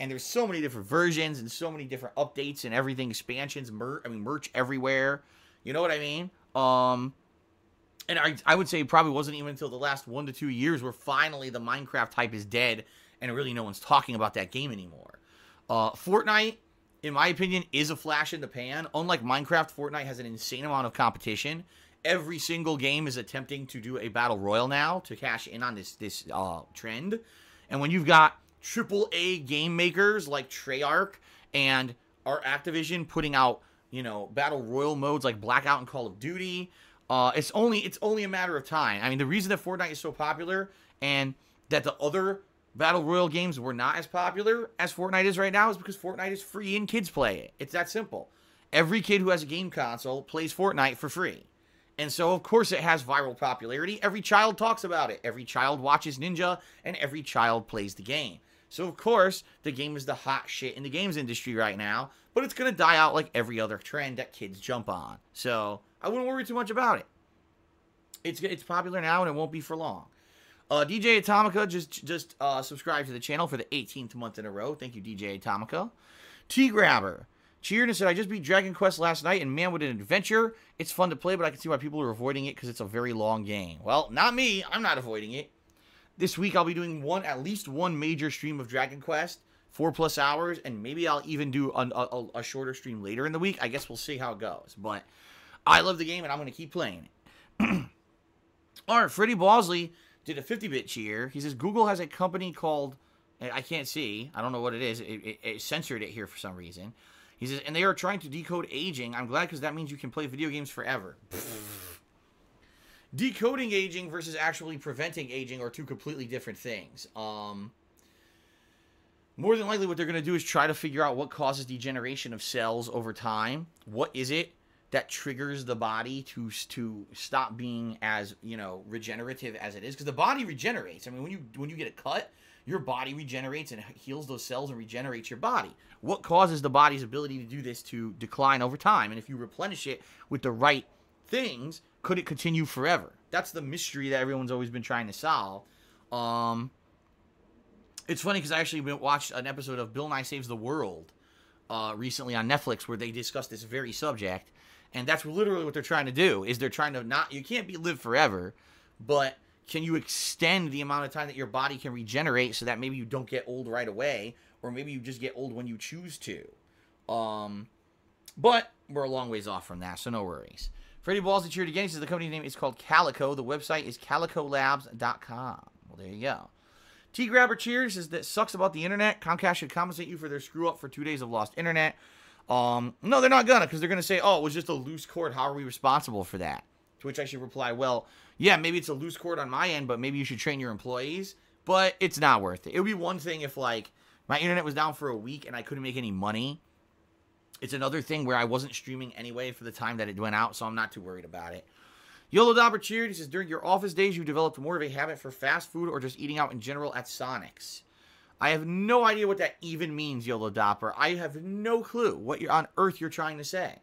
And there's so many different versions and so many different updates and everything, expansions, merch everywhere. You know what I mean? And I would say it probably wasn't even until the last 1 to 2 years where finally the Minecraft hype is dead and really no one's talking about that game anymore. Fortnite, in my opinion, is a flash in the pan. Unlike Minecraft, Fortnite has an insane amount of competition. Every single game is attempting to do a battle royale now to cash in on this trend. And when you've got AAA game makers like Treyarch and our Activision putting out, you know, battle royale modes like Blackout and Call of Duty, it's only a matter of time. I mean, the reason that Fortnite is so popular and that the other battle royale games were not as popular as Fortnite is right now is because Fortnite is free and kids play it. It's that simple. Every kid who has a game console plays Fortnite for free. And so, of course, it has viral popularity. Every child talks about it. Every child watches Ninja, and every child plays the game. So, of course, the game is the hot shit in the games industry right now, but it's going to die out like every other trend that kids jump on. So, I wouldn't worry too much about it. It's popular now, and it won't be for long. DJ Atomica just subscribed to the channel for the 18th month in a row. Thank you, DJ Atomica. T-Grabber cheered and said, I just beat Dragon Quest last night, and man, what an adventure. It's fun to play, but I can see why people are avoiding it because it's a very long game. Well, not me. I'm not avoiding it. This week, I'll be doing at least one major stream of Dragon Quest, 4+ hours, and maybe I'll even do a shorter stream later in the week. I guess we'll see how it goes. But I love the game, and I'm going to keep playing it. All right, Freddie Bosley did a 50-bit cheer. He says, Google has a company called, I can't see, I don't know what it is. It censored it here for some reason. He says, and they are trying to decode aging. I'm glad because that means you can play video games forever. Decoding aging versus actually preventing aging are two completely different things. More than likely what they're going to do is try to figure out what causes degeneration of cells over time. What is it that triggers the body to stop being as, you know, regenerative as it is? Because the body regenerates. I mean, when you get a cut, your body regenerates and heals those cells and regenerates your body. What causes the body's ability to do this to decline over time? And if you replenish it with the right things, could it continue forever? That's the mystery that everyone's always been trying to solve. It's funny because I actually watched an episode of Bill Nye Saves the World recently on Netflix where they discussed this very subject. And that's literally what they're trying to do, is they're trying to you can't live forever, but can you extend the amount of time that your body can regenerate so that maybe you don't get old right away, or maybe you just get old when you choose to. But we're a long ways off from that, so no worries. Freddie Balls and cheered again. He says the company name is called Calico. The website is calicolabs.com. Well, there you go. T-Grabber cheers says that sucks about the internet. Comcast should compensate you for their screw up for 2 days of lost internet. No, they're not gonna, because they're gonna say, oh, it was just a loose cord. How are we responsible for that? To which I should reply, well, yeah, maybe it's a loose cord on my end, but maybe you should train your employees. But it's not worth it. It would be one thing if, like, my internet was down for a week and I couldn't make any money. It's another thing where I wasn't streaming anyway for the time that it went out, so I'm not too worried about it. Yolo Dobber cheered. He says, during your office days, you developed more of a habit for fast food or just eating out in general at Sonic's. I have no idea what that even means, Yolo Dopper. I have no clue what on earth you're trying to say.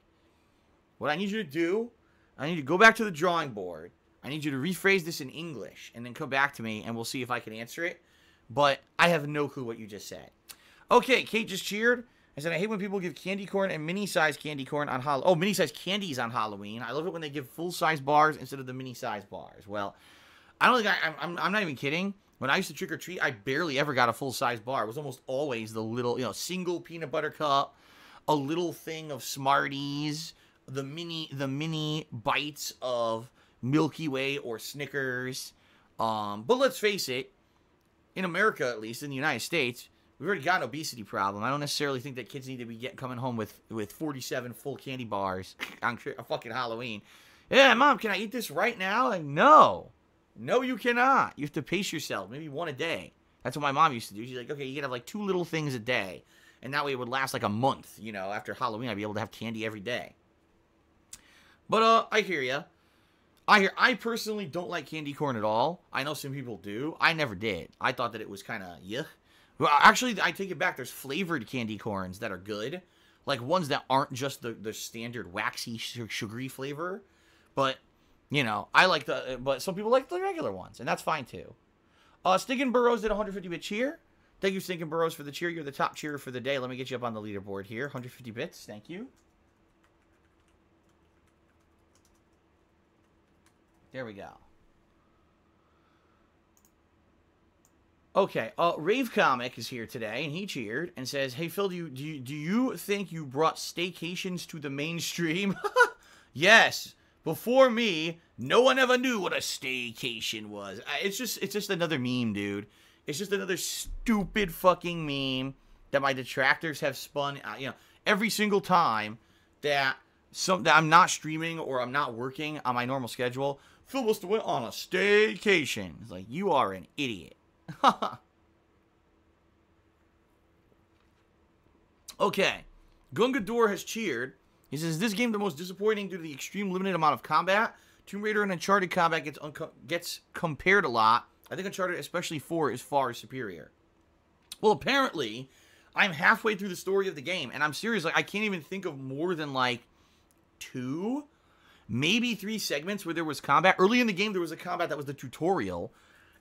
What I need you to do, I need you to go back to the drawing board. I need you to rephrase this in English and then come back to me and we'll see if I can answer it. But I have no clue what you just said. Okay, Kate just cheered. I said, I hate when people give candy corn and mini-size candy corn on Halloween. Oh, mini-size candies on Halloween. I love it when they give full-size bars instead of the mini-size bars. Well, I don't think I'm not even kidding. When I used to trick-or-treat, I barely ever got a full-size bar. It was almost always the little, single peanut butter cup, a little thing of Smarties, the mini bites of Milky Way or Snickers. But let's face it, in America at least, in the United States, we've already got an obesity problem. I don't necessarily think that kids need to be coming home with 47 full candy bars on fucking Halloween. Yeah, Mom, can I eat this right now? Like, no. No, you cannot. You have to pace yourself. Maybe one a day. That's what my mom used to do. She's like, okay, you can have like 2 little things a day. And that way it would last like a month. You know, after Halloween, I'd be able to have candy every day. But, I hear ya. I personally don't like candy corn at all. I know some people do. I never did. I thought that it was kind of, yuck. Well, actually, I take it back. There's flavored candy corns that are good. Like ones that aren't just the standard waxy, sugary flavor. But, you know, I like but some people like the regular ones. And that's fine, too. Stinkin' Burrows did 150-bit cheer. Thank you, Stinkin' Burrows, for the cheer. You're the top cheerer for the day. Let me get you up on the leaderboard here. 150 bits. Thank you. There we go. Okay, Rave Comic is here today, and he cheered and says, "Hey Phil, do you think you brought staycations to the mainstream?" Yes. Before me, no one ever knew what a staycation was. It's just another meme, dude. It's just another stupid fucking meme that my detractors have spun. You know, every single time that I'm not streaming or I'm not working on my normal schedule, Phil must have went on a staycation. It's like, you are an idiot. Okay. Gungador has cheered. He says, this game the most disappointing due to the extreme limited amount of combat. Tomb Raider and Uncharted combat gets compared a lot. I think Uncharted, especially 4, is far superior. Well, apparently, I'm halfway through the story of the game, and I'm serious. Like, I can't even think of more than, like, 2, maybe 3 segments where there was combat. Early in the game, there was a combat that was the tutorial,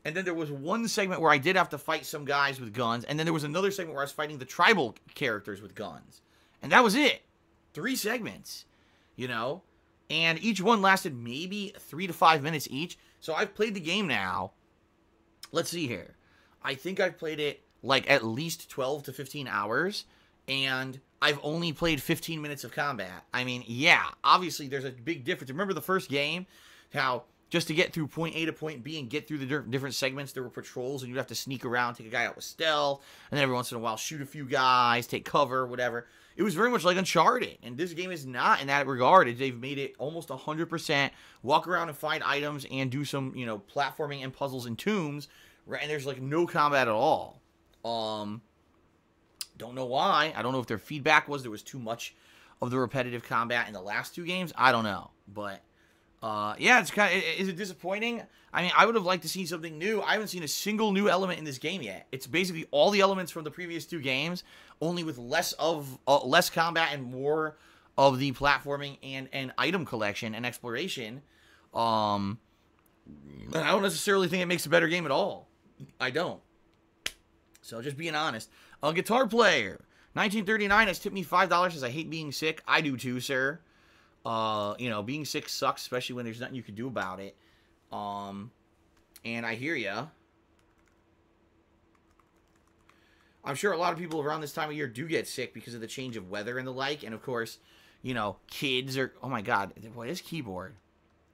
and then there was one segment where I did have to fight some guys with guns, and then there was another segment where I was fighting the tribal characters with guns. And that was it. 3 segments, you know? And each one lasted maybe 3 to 5 minutes each. So I've played the game now. Let's see here. I think I've played it like at least 12 to 15 hours. And I've only played 15 minutes of combat. I mean, yeah, obviously there's a big difference. Remember the first game? How just to get through point A to point B and get through the different segments, there were patrols and you'd have to sneak around, take a guy out with stealth, and then every once in a while shoot a few guys, take cover, whatever. It was very much like Uncharted, and this game is not in that regard. They've made it almost 100% walk around and find items and do some, you know, platforming and puzzles and tombs, right? And there's like no combat at all. Don't know why. I don't know if their feedback was there was too much of the repetitive combat in the last 2 games. I don't know, but yeah, it's kind of, is it disappointing? I mean, I would have liked to see something new. I haven't seen a single new element in this game yet. It's basically all the elements from the previous 2 games, only with less combat and more of the platforming and item collection and exploration. I don't necessarily think it makes a better game at all. I don't. So just being honest. A Guitar Player 1939 has tipped me $5. Says I hate being sick. I do too, sir. You know, being sick sucks, especially when there's nothing you can do about it. And I hear ya. I'm sure a lot of people around this time of year do get sick because of the change of weather and the like. And of course, you know, kids are, oh my God, what is keyboard?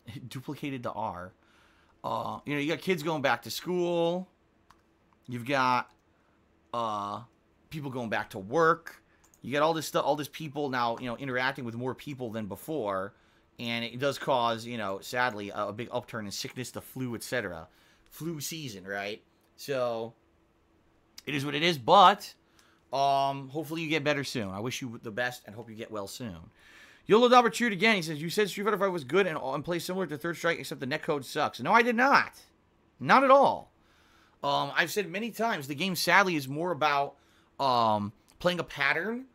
It duplicated the R. You know, you got kids going back to school. You've got, people going back to work. You get all this stuff, all this people now, you know, interacting with more people than before. And it does cause, you know, sadly, a big upturn in sickness, the flu, etc. Flu season, right? So, it is what it is, but hopefully you get better soon. I wish you the best and hope you get well soon. Yolo Dauber cheered again. He says, you said Street Fighter V was good and plays similar to Third Strike, except the netcode sucks. No, I did not. Not at all. I've said many times, the game sadly is more about playing a pattern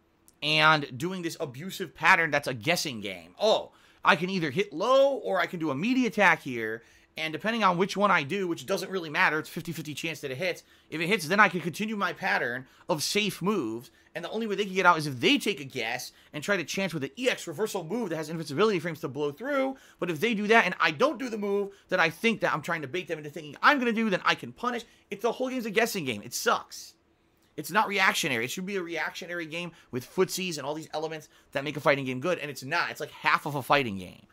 and doing this abusive pattern that's a guessing game. Oh, I can either hit low or I can do a meaty attack here. And depending on which one I do, which doesn't really matter, it's 50-50 chance that it hits. If it hits, then I can continue my pattern of safe moves. And the only way they can get out is if they take a guess and try to chance with an EX reversal move that has invincibility frames to blow through. But if they do that and I don't do the move that I think that I'm trying to bait them into thinking I'm going to do, then I can punish. The whole game's a guessing game. It sucks. It's not reactionary. It should be a reactionary game with footsies and all these elements that make a fighting game good. And it's not. It's like half of a fighting game.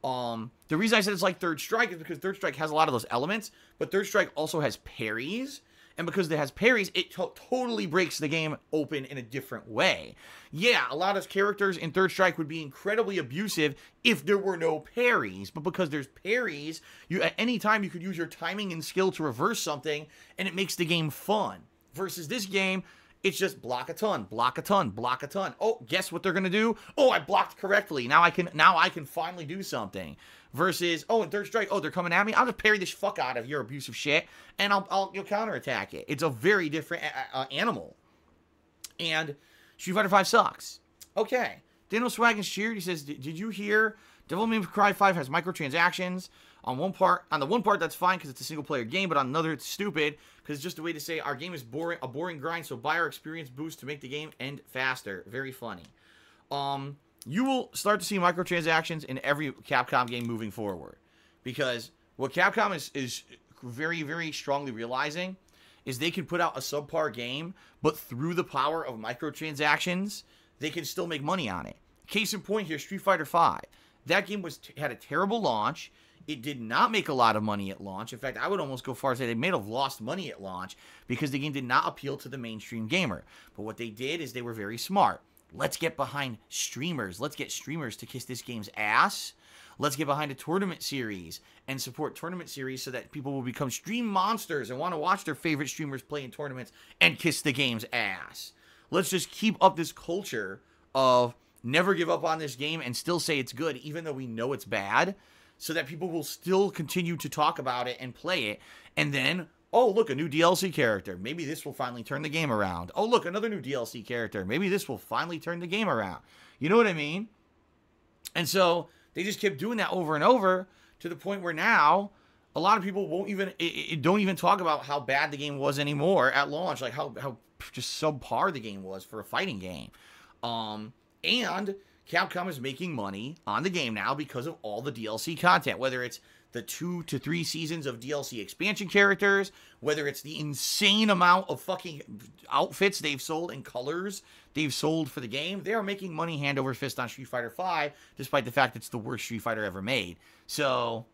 The reason I said it's like Third Strike is because Third Strike has a lot of those elements, but Third Strike also has parries, and because it has parries, it totally breaks the game open in a different way. Yeah, a lot of characters in Third Strike would be incredibly abusive if there were no parries, but because there's parries, at any time you could use your timing and skill to reverse something, and it makes the game fun. Versus this game, it's just block a ton, block a ton, block a ton. Oh, guess what they're gonna do? Oh, I blocked correctly. Now I can finally do something. Versus, oh, in Third Strike, oh, they're coming at me. I'll just parry this fuck out of your abusive shit, and you'll counterattack it. It's a very different animal. And Street Fighter V sucks. Okay, Daniel Swaggin's cheered. He says, "Did you hear? Devil May Cry 5 has microtransactions. On the one part, that's fine because it's a single-player game, but on another, it's stupid because it's just a way to say our game is boring, a boring grind. So buy our experience boost to make the game end faster." Very funny. You will start to see microtransactions in every Capcom game moving forward, because what Capcom is very, very strongly realizing is they can put out a subpar game, but through the power of microtransactions, they can still make money on it. Case in point here, Street Fighter V. That game had a terrible launch. It did not make a lot of money at launch. In fact, I would almost go far as to say they may have lost money at launch because the game did not appeal to the mainstream gamer. But what they did is they were very smart. Let's get behind streamers. Let's get streamers to kiss this game's ass. Let's get behind a tournament series and support tournament series so that people will become stream monsters and want to watch their favorite streamers play in tournaments and kiss the game's ass. Let's just keep up this culture of never give up on this game and still say it's good even though we know it's bad, so that people will still continue to talk about it and play it. And then, oh, look, a new DLC character. Maybe this will finally turn the game around. Oh, look, another new DLC character. Maybe this will finally turn the game around. You know what I mean? And so they just kept doing that over and over to the point where now a lot of people don't even talk about how bad the game was anymore at launch, like how just subpar the game was for a fighting game. And Capcom is making money on the game now because of all the DLC content, whether it's the 2 to 3 seasons of DLC expansion characters, whether it's the insane amount of fucking outfits they've sold and colors they've sold for the game. They are making money hand over fist on Street Fighter V, despite the fact it's the worst Street Fighter ever made. So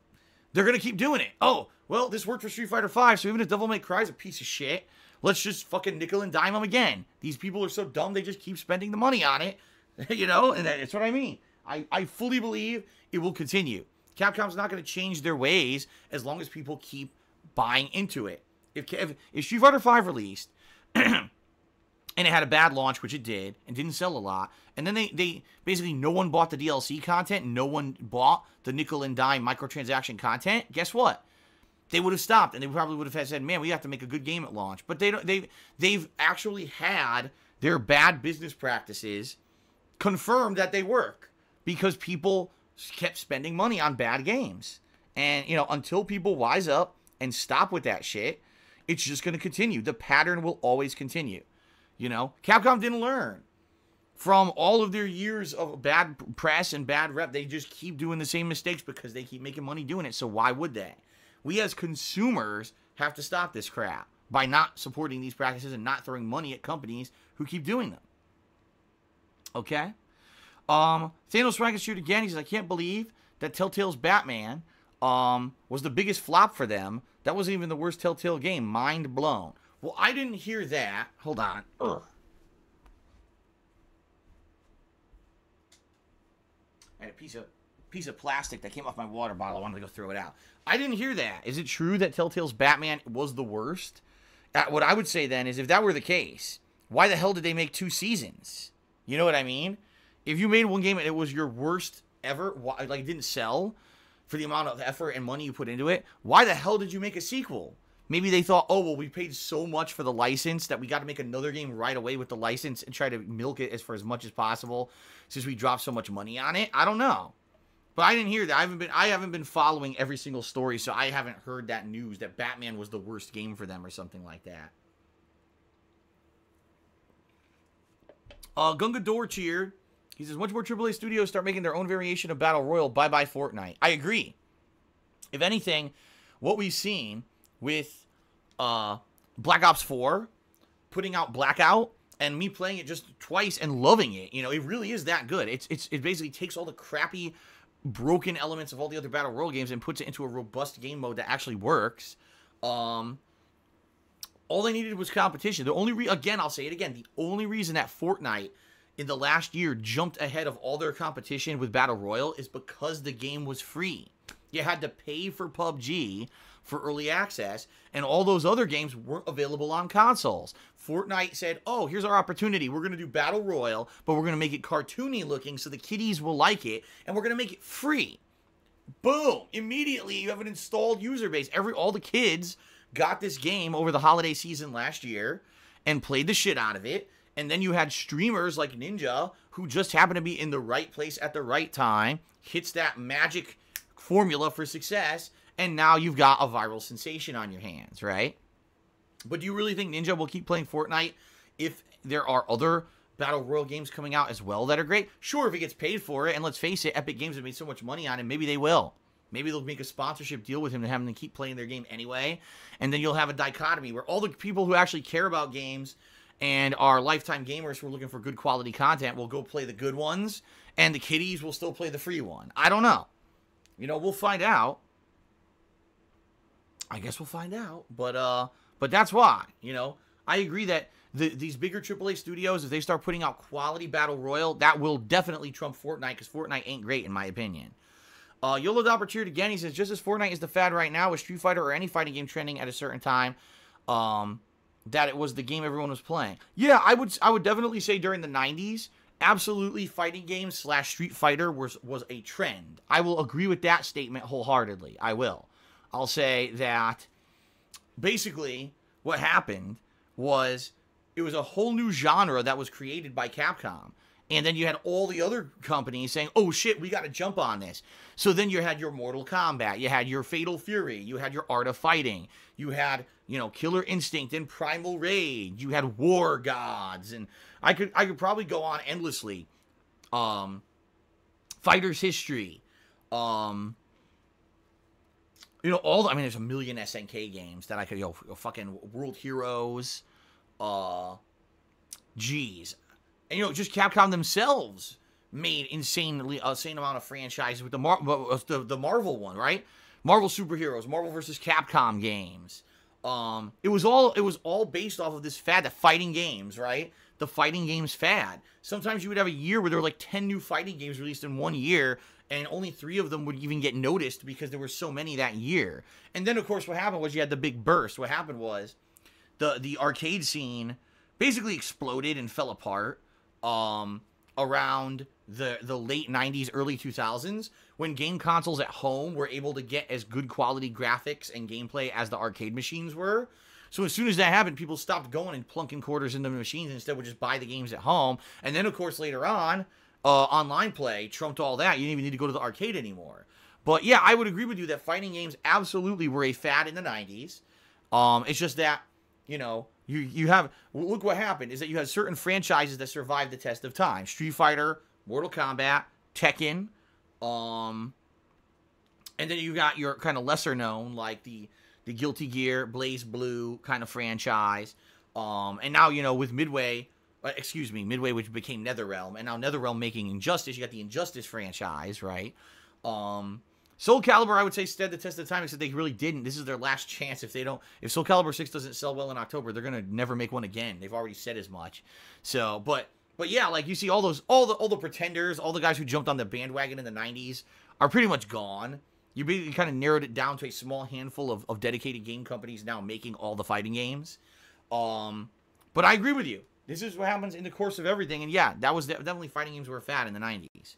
they're going to keep doing it. Oh, well, this worked for Street Fighter V, so even if Devil May Cry is a piece of shit, let's just fucking nickel and dime them again. These people are so dumb, they just keep spending the money on it. You know, and that's what I mean. I fully believe it will continue. Capcom's not going to change their ways as long as people keep buying into it. If Street Fighter V released, and it had a bad launch, which it did, and didn't sell a lot, and then they basically no one bought the DLC content, no one bought the nickel and dime microtransaction content, guess what? They would have stopped, and they probably would have said, man, we have to make a good game at launch. But they've actually had their bad business practices confirmed that they work because people kept spending money on bad games. And, you know, until people wise up and stop with that shit, it's just going to continue. The pattern will always continue. You know, Capcom didn't learn from all of their years of bad press and bad rep. They just keep doing the same mistakes because they keep making money doing it. So why would they? We as consumers have to stop this crap by not supporting these practices and not throwing money at companies who keep doing them. Okay? Thanos Rankin shoot again. He says, I can't believe that Telltale's Batman was the biggest flop for them. That wasn't even the worst Telltale game. Mind blown. Well, I didn't hear that. Hold on. Ugh. I had a piece of plastic that came off my water bottle. I wanted to go throw it out. I didn't hear that. Is it true that Telltale's Batman was the worst? What I would say then is, if that were the case, why the hell did they make 2 seasons? You know what I mean? If you made one game and it was your worst ever, like it didn't sell for the amount of effort and money you put into it, why the hell did you make a sequel? Maybe they thought, oh, well, we paid so much for the license that we got to make another game right away with the license and try to milk it for as much as possible since we dropped so much money on it. I don't know. But I didn't hear that. I haven't been following every single story, so I haven't heard that news that Batman was the worst game for them or something like that. Gunga Door cheered. He says, much more AAA studios start making their own variation of Battle Royale. Bye-bye Fortnite. I agree. If anything, what we've seen with Black Ops 4, putting out Blackout, and me playing it just twice and loving it, you know, it really is that good. It basically takes all the crappy, broken elements of all the other Battle Royale games and puts it into a robust game mode that actually works. All they needed was competition. The only again, I'll say it again, the only reason that Fortnite in the last year jumped ahead of all their competition with Battle Royale is because the game was free. You had to pay for PUBG for early access, and all those other games weren't available on consoles. Fortnite said, oh, here's our opportunity. We're going to do Battle Royale, but we're going to make it cartoony looking so the kiddies will like it, and we're going to make it free. Boom! Immediately, you have an installed user base. All the kids got this game over the holiday season last year and played the shit out of it. And then you had streamers like Ninja who just happened to be in the right place at the right time, hits that magic formula for success, and now you've got a viral sensation on your hands, right? But do you really think Ninja will keep playing Fortnite if there are other Battle Royale games coming out as well that are great? Sure, if it gets paid for it, and let's face it, Epic Games have made so much money on it, maybe they will. Maybe they'll make a sponsorship deal with him to have him to keep playing their game anyway, and then you'll have a dichotomy where all the people who actually care about games and are lifetime gamers who are looking for good quality content will go play the good ones, and the kiddies will still play the free one. I don't know. You know, we'll find out. I guess we'll find out. But that's why, you know, I agree that these bigger AAA studios, if they start putting out quality Battle Royale, that will definitely trump Fortnite, because Fortnite ain't great in my opinion. YOLO Dopper cheered again. He says, just as Fortnite is the fad right now, with Street Fighter or any fighting game trending at a certain time, that it was the game everyone was playing. Yeah, I would definitely say during the 90s, absolutely fighting games / Street Fighter was a trend. I will agree with that statement wholeheartedly. I will. I'll say that basically what happened was it was a whole new genre that was created by Capcom. And then you had all the other companies saying, oh shit, we got to jump on this. So then you had your Mortal Kombat, you had your Fatal Fury, you had your Art of Fighting, you had, you know, Killer Instinct and Primal Rage, you had War Gods, and I could probably go on endlessly. Fighter's History, you know, I mean, there's a million SNK games that I could, fucking World Heroes, geez. And, you know, just Capcom themselves made insane amount of franchises with the Marvel one, right? Marvel Superheroes, Marvel vs. Capcom games. It was all based off of this fad, the fighting games, right? The fighting games fad. Sometimes you would have a year where there were like 10 new fighting games released in 1 year, and only 3 of them would even get noticed because there were so many that year. And then, of course, what happened was you had the big burst. What happened was the arcade scene basically exploded and fell apart around the late 90s, early 2000s, when game consoles at home were able to get as good quality graphics and gameplay as the arcade machines were. So as soon as that happened, people stopped going and plunking quarters into the machines, and instead would just buy the games at home. And then, of course, later on, online play trumped all that. You didn't even need to go to the arcade anymore. But yeah, I would agree with you that fighting games absolutely were a fad in the 90s. It's just that, you know, you have, look what happened, is that you had certain franchises that survived the test of time. Street Fighter, Mortal Kombat, Tekken, and then you got your kind of lesser known, like the Guilty Gear, Blaze Blue kind of franchise. And now, you know, with Midway, which became NetherRealm, and now NetherRealm making Injustice, you got the Injustice franchise, right? Soul Calibur, I would say, stood the test of time, except they really didn't. This is their last chance. If Soul Calibur 6 doesn't sell well in October, they're gonna never make one again. They've already said as much. So, but yeah, like you see all the pretenders, all the guys who jumped on the bandwagon in the 90s are pretty much gone. You basically kind of narrowed it down to a small handful of dedicated game companies now making all the fighting games. But I agree with you. This is what happens in the course of everything. And yeah, that was definitely fighting games were a fad in the 90s.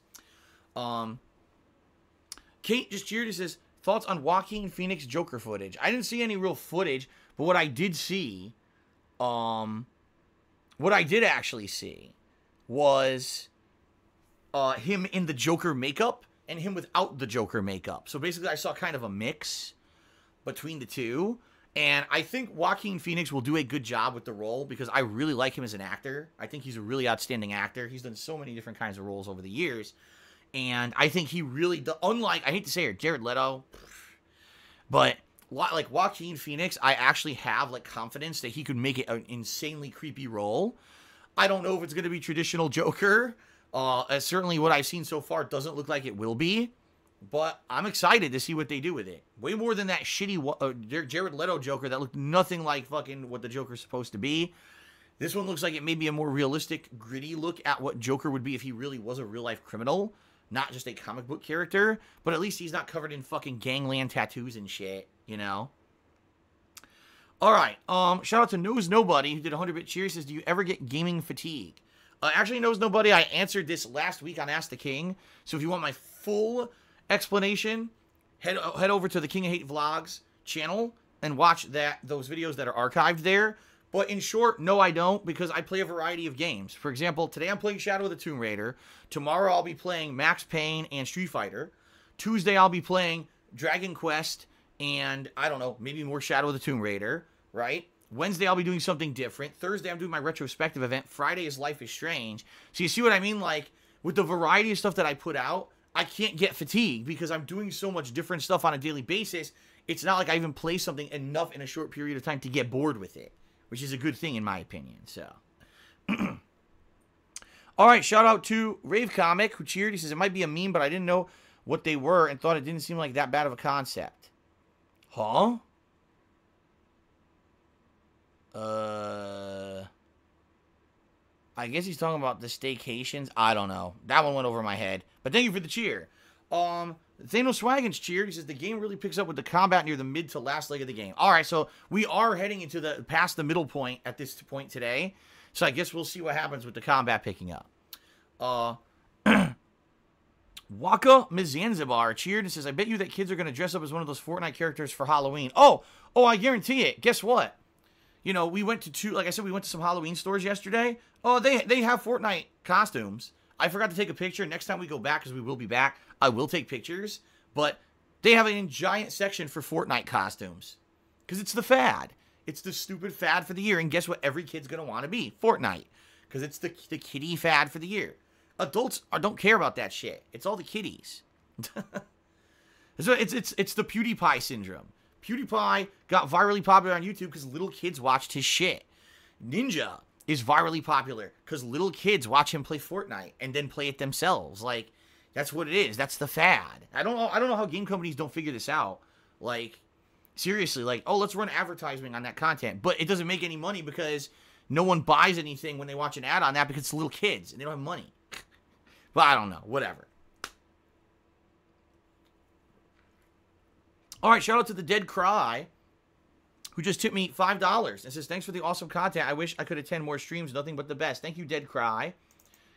Kate just cheered and says, thoughts on Joaquin Phoenix Joker footage? I didn't see any real footage, but what I did see, what I did actually see was him in the Joker makeup and him without the Joker makeup. So basically I saw kind of a mix between the two. And I think Joaquin Phoenix will do a good job with the role because I really like him as an actor. I think he's a really outstanding actor. He's done so many different kinds of roles over the years. And I think he really, unlike, I hate to say it, Jared Leto, but like Joaquin Phoenix, I actually have like confidence that he could make it an insanely creepy role. I don't know if it's going to be traditional Joker. Certainly what I've seen so far doesn't look like it will be. But I'm excited to see what they do with it. Way more than that shitty Jared Leto Joker that looked nothing like fucking what the Joker's supposed to be. This one looks like it may be a more realistic, gritty look at what Joker would be if he really was a real-life criminal, not just a comic book character. But at least he's not covered in fucking gangland tattoos and shit, you know? Alright, shout out to Knows Nobody, who did 100-bit cheer. He says, do you ever get gaming fatigue? Actually, Knows Nobody, I answered this last week on Ask the King. So if you want my full explanation, head over to the King of Hate Vlogs channel and watch those videos that are archived there. But in short, no, I don't, because I play a variety of games. For example, today I'm playing Shadow of the Tomb Raider. Tomorrow I'll be playing Max Payne and Street Fighter. Tuesday I'll be playing Dragon Quest and, I don't know, maybe more Shadow of the Tomb Raider, right? Wednesday I'll be doing something different. Thursday I'm doing my retrospective event. Friday is Life is Strange. So you see what I mean? Like, with the variety of stuff that I put out, I can't get fatigued because I'm doing so much different stuff on a daily basis. It's not like I even play something enough in a short period of time to get bored with it, which is a good thing in my opinion. So, all right, shout out to Rave Comic, who cheered. He says, it might be a meme, but I didn't know what they were and thought it didn't seem like that bad of a concept. Huh? I guess he's talking about the staycations. I don't know. That one went over my head. But thank you for the cheer. Thanos Swaggins cheered. He says the game really picks up with the combat near the mid to last leg of the game. All right, so we are heading into past the middle point at this point today. So I guess we'll see what happens with the combat picking up. Waka Mizanzibar cheered and says, I bet you that kids are going to dress up as one of those Fortnite characters for Halloween. Oh, I guarantee it. Guess what? You know, we went to like I said, we went to some Halloween stores yesterday. Oh, they have Fortnite costumes. I forgot to take a picture. Next time we go back, because we will be back, I will take pictures. But they have a giant section for Fortnite costumes. Because it's the fad. It's the stupid fad for the year. And guess what every kid's going to want to be? Fortnite. Because it's the kiddie fad for the year. Adults don't care about that shit. It's all the kiddies. So it's the PewDiePie syndrome. PewDiePie got virally popular on YouTube because little kids watched his shit. Ninja is virally popular because little kids watch him play Fortnite and then play it themselves. Like, that's what it is. That's the fad. I don't know how game companies don't figure this out. Like, seriously, like, oh, let's run advertising on that content. But it doesn't make any money because no one buys anything when they watch an ad on that because it's little kids and they don't have money. But I don't know. Whatever. All right, shout out to the Dead Cry, who just tipped me $5 and says, thanks for the awesome content. I wish I could attend more streams. Nothing but the best. Thank you, Dead Cry.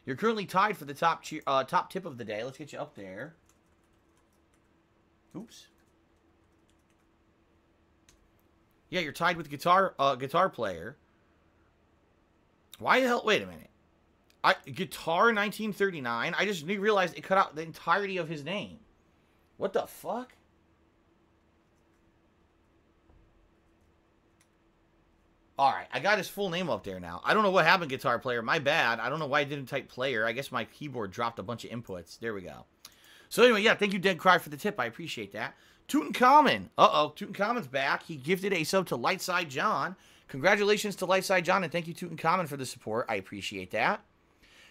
You're currently tied for the top tip of the day. Let's get you up there. Oops. Yeah, you're tied with guitar player. Why the hell? Wait a minute. Guitar 1939. I just realized it cut out the entirety of his name. What the fuck? Alright, I got his full name up there now. I don't know what happened, guitar player. My bad. I don't know why I didn't type player. I guess my keyboard dropped a bunch of inputs. There we go. So anyway, yeah, thank you, Dead Cry, for the tip. I appreciate that. Tutankhamun. Tutankhamun's back. He gifted a sub to Lightside John. Congratulations to Lightside John, and thank you, Tutankhamun, for the support. I appreciate that.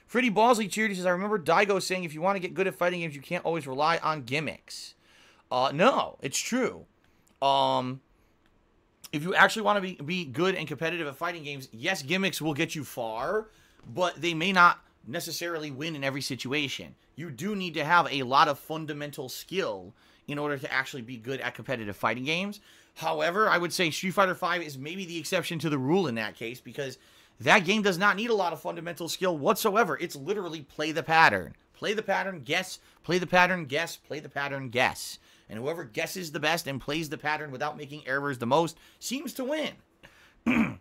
Freddie Balsley cheered. He says, I remember Daigo saying, if you want to get good at fighting games, you can't always rely on gimmicks. No, it's true. If you actually want to be good and competitive at fighting games, yes, gimmicks will get you far, but they may not necessarily win in every situation. You do need to have a lot of fundamental skill in order to actually be good at competitive fighting games. However, I would say Street Fighter V is maybe the exception to the rule in that case, because that game does not need a lot of fundamental skill whatsoever. It's literally play the pattern. Play the pattern, guess, play the pattern, guess, play the pattern, guess. And whoever guesses the best and plays the pattern without making errors the most seems to win.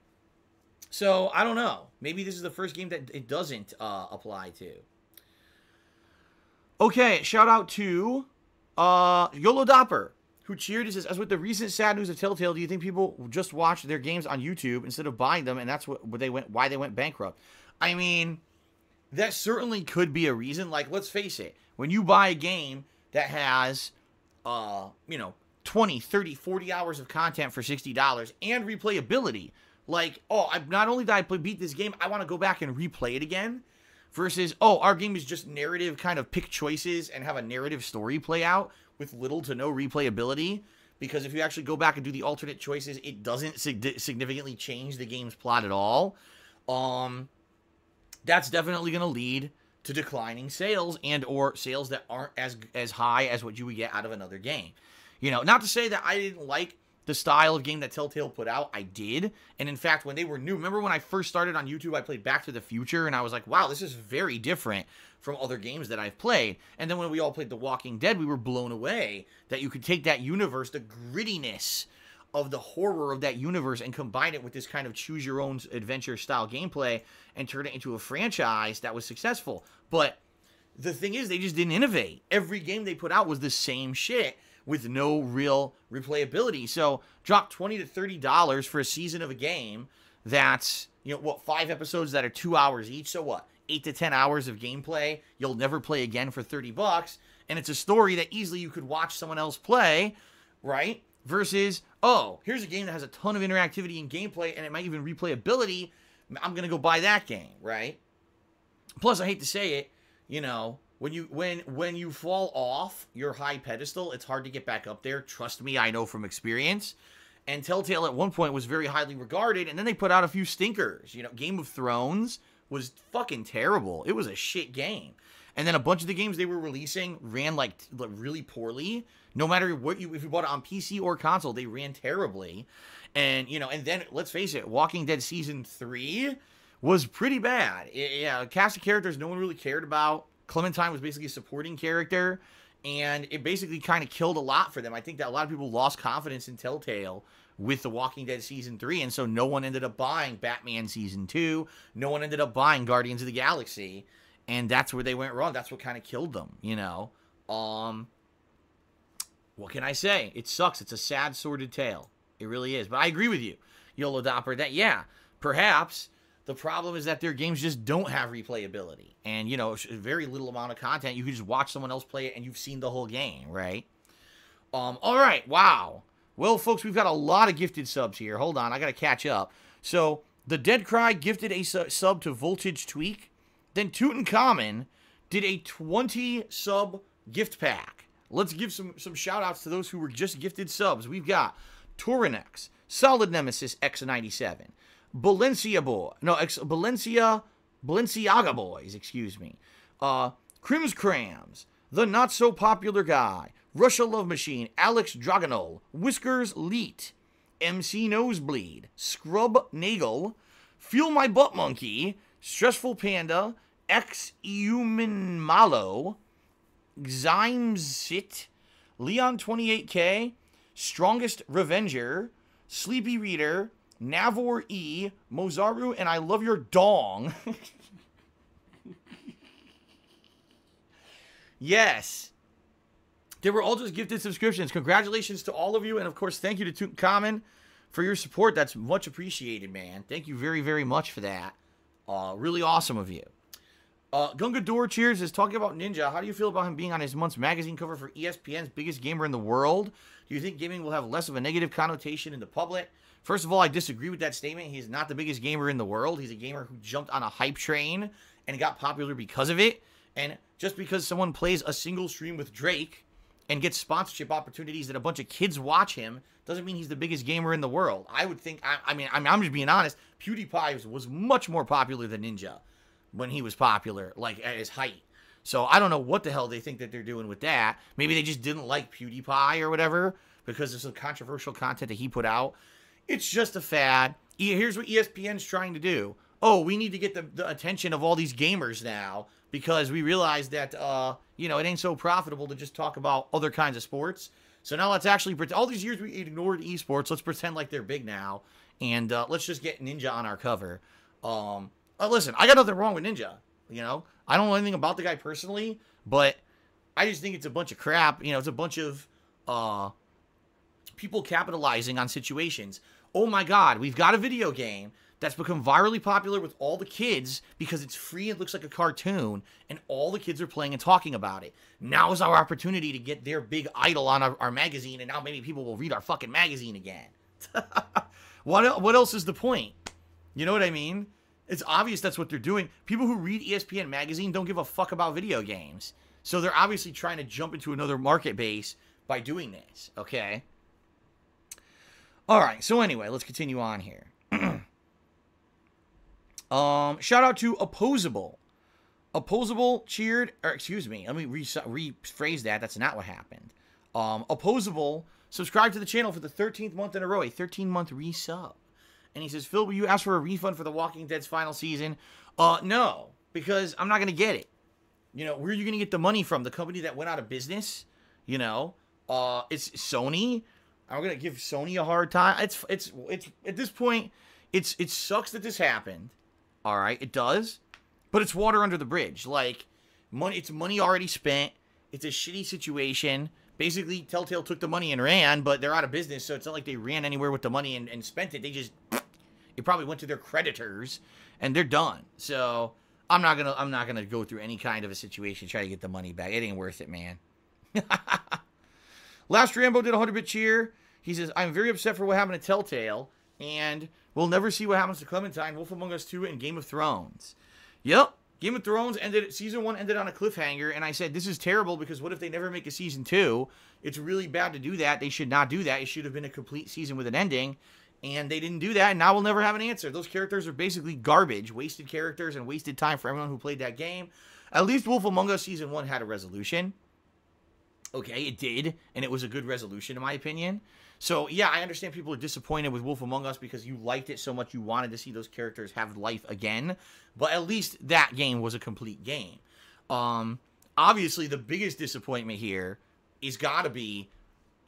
So, I don't know. Maybe this is the first game that it doesn't apply to. Okay, shout out to YOLO Dopper, who cheered. He says, as with the recent sad news of Telltale, do you think people just watch their games on YouTube instead of buying them, and that's why they went bankrupt? I mean, that certainly could be a reason. Like, let's face it. When you buy a game that has 20, 30, 40 hours of content for $60 and replayability. Like, oh, not only did I beat this game, I want to go back and replay it again. versus, oh, our game is just narrative kind of pick choices and have a narrative story play out with little to no replayability. Because if you actually go back and do the alternate choices, it doesn't significantly change the game's plot at all. That's definitely going to lead to declining sales and or sales that aren't as high as what you would get out of another game. You know, not to say that I didn't like the style of game that Telltale put out. I did. And in fact, when they were new, remember when I first started on YouTube, I played Back to the Future, and I was like, wow, this is very different from other games that I've played. And then when we all played The Walking Dead, we were blown away that you could take that universe, the grittiness of the horror of that universe, and combine it with this kind of choose your own adventure style gameplay and turn it into a franchise that was successful. But the thing is, they just didn't innovate. Every game they put out was the same shit with no real replayability. So drop $20 to $30 for a season of a game that's, you know, what, 5 episodes that are 2 hours each. So what, 8 to 10 hours of gameplay you'll never play again for $30, and it's a story that easily you could watch someone else play, right? Versus, oh, here's a game that has a ton of interactivity and gameplay, and it might even replayability. I'm gonna go buy that game, right? Plus, I hate to say it, you know, when you fall off your high pedestal, it's hard to get back up there. Trust me, I know from experience. And Telltale at one point was very highly regarded, and then they put out a few stinkers. You know, Game of Thrones was fucking terrible. It was a shit game. And then a bunch of the games they were releasing ran like really poorly. No matter what if you bought it on PC or console, they ran terribly. And, you know, and then let's face it, Walking Dead Season 3 was pretty bad. Yeah, cast of characters no one really cared about. Clementine was basically a supporting character, and it basically kind of killed a lot for them. I think that a lot of people lost confidence in Telltale with The Walking Dead Season 3, and so no one ended up buying Batman Season 2. No one ended up buying Guardians of the Galaxy, and that's where they went wrong. That's what kind of killed them, you know. What can I say? It sucks. It's a sad, sordid tale. It really is. But I agree with you, YOLO Dopper, that, yeah, perhaps the problem is that their games just don't have replayability. And, you know, very little amount of content. You can just watch someone else play it and you've seen the whole game, right? All right, wow. Well, folks, we've got a lot of gifted subs here. Hold on, I got to catch up. So, The Dead Cry gifted a sub to Voltage Tweak. Then Tutankhamun did a 20-sub gift pack. Let's give some shout-outs to those who were just gifted subs. We've got Taurenex, Solid Nemesis X97, Balenciaga Boys, excuse me. Crims Crams, The Not So Popular Guy, Russia Love Machine, Alex Dragonol, Whiskers Leet, MC Nosebleed, Scrub Nagel, Feel My Butt Monkey, Stressful Panda, Ex-Human Malo, Xymsit, Leon28K, Strongest Revenger, Sleepy Reader, Navor E, Mozaru, and I Love Your Dong. Yes. They were all just gifted subscriptions. Congratulations to all of you. And, of course, thank you to Tutankhamun for your support. That's much appreciated, man. Thank you very, very much for that. Really awesome of you. Gunga Door Cheers is talking about Ninja. How do you feel about him being on his month's magazine cover for ESPN's biggest gamer in the world? Do you think gaming will have less of a negative connotation in the public? First of all, I disagree with that statement. He's not the biggest gamer in the world. He's a gamer who jumped on a hype train and got popular because of it. And just because someone plays a single stream with Drake and gets sponsorship opportunities that a bunch of kids watch him doesn't mean he's the biggest gamer in the world. I would think, I'm just being honest, PewDiePie was much more popular than Ninja when he was popular, like at his height. So I don't know what the hell they think that they're doing with that. Maybe they just didn't like PewDiePie or whatever because of some controversial content that he put out. It's just a fad. Here's what ESPN's trying to do. Oh, we need to get the attention of all these gamers now because we realize that, it ain't so profitable to just talk about other kinds of sports. So now let's actually pretend. All these years we ignored esports. Let's pretend like they're big now. And let's just get Ninja on our cover. Listen, I got nothing wrong with Ninja. You know, I don't know anything about the guy personally, but I just think it's a bunch of crap. You know, it's a bunch of people capitalizing on situations. Oh my God, we've got a video game that's become virally popular with all the kids because it's free and looks like a cartoon, and all the kids are playing and talking about it. Now is our opportunity to get their big idol on our magazine, and now maybe people will read our fucking magazine again. What else is the point? You know what I mean? It's obvious that's what they're doing. People who read ESPN magazine don't give a fuck about video games. So they're obviously trying to jump into another market base by doing this, okay? All right, so anyway, let's continue on here. Shout out to Opposable. Opposable cheered, or excuse me, let me rephrase that. That's not what happened. Opposable subscribed to the channel for the 13th month in a row, a 13-month resub. And he says, Phil, will you ask for a refund for The Walking Dead's final season? No, because I'm not going to get it. You know, where are you going to get the money from? The company that went out of business? You know, it's Sony. I'm going to give Sony a hard time. It's at this point, it sucks that this happened. All right, it does. But it's water under the bridge. Like, it's money already spent. It's a shitty situation. Basically, Telltale took the money and ran, but they're out of business, so it's not like they ran anywhere with the money and spent it. They just, it probably went to their creditors, and they're done. So, I'm not gonna go through any kind of a situation to try to get the money back. It ain't worth it, man. Last Rambo did a 100-bit cheer. He says, I'm very upset for what happened to Telltale, and we'll never see what happens to Clementine, Wolf Among Us 2, and Game of Thrones. Yep. Game of Thrones season 1 ended on a cliffhanger, and I said, this is terrible, because what if they never make a season 2? It's really bad to do that. They should not do that. It should have been a complete season with an ending, and they didn't do that, and now we'll never have an answer. Those characters are basically garbage, wasted characters, and wasted time for everyone who played that game. At least Wolf Among Us season 1 had a resolution. Okay, it did, and it was a good resolution, in my opinion. So, yeah, I understand people are disappointed with Wolf Among Us because you liked it so much you wanted to see those characters have life again. But at least that game was a complete game. Obviously, the biggest disappointment here is got to be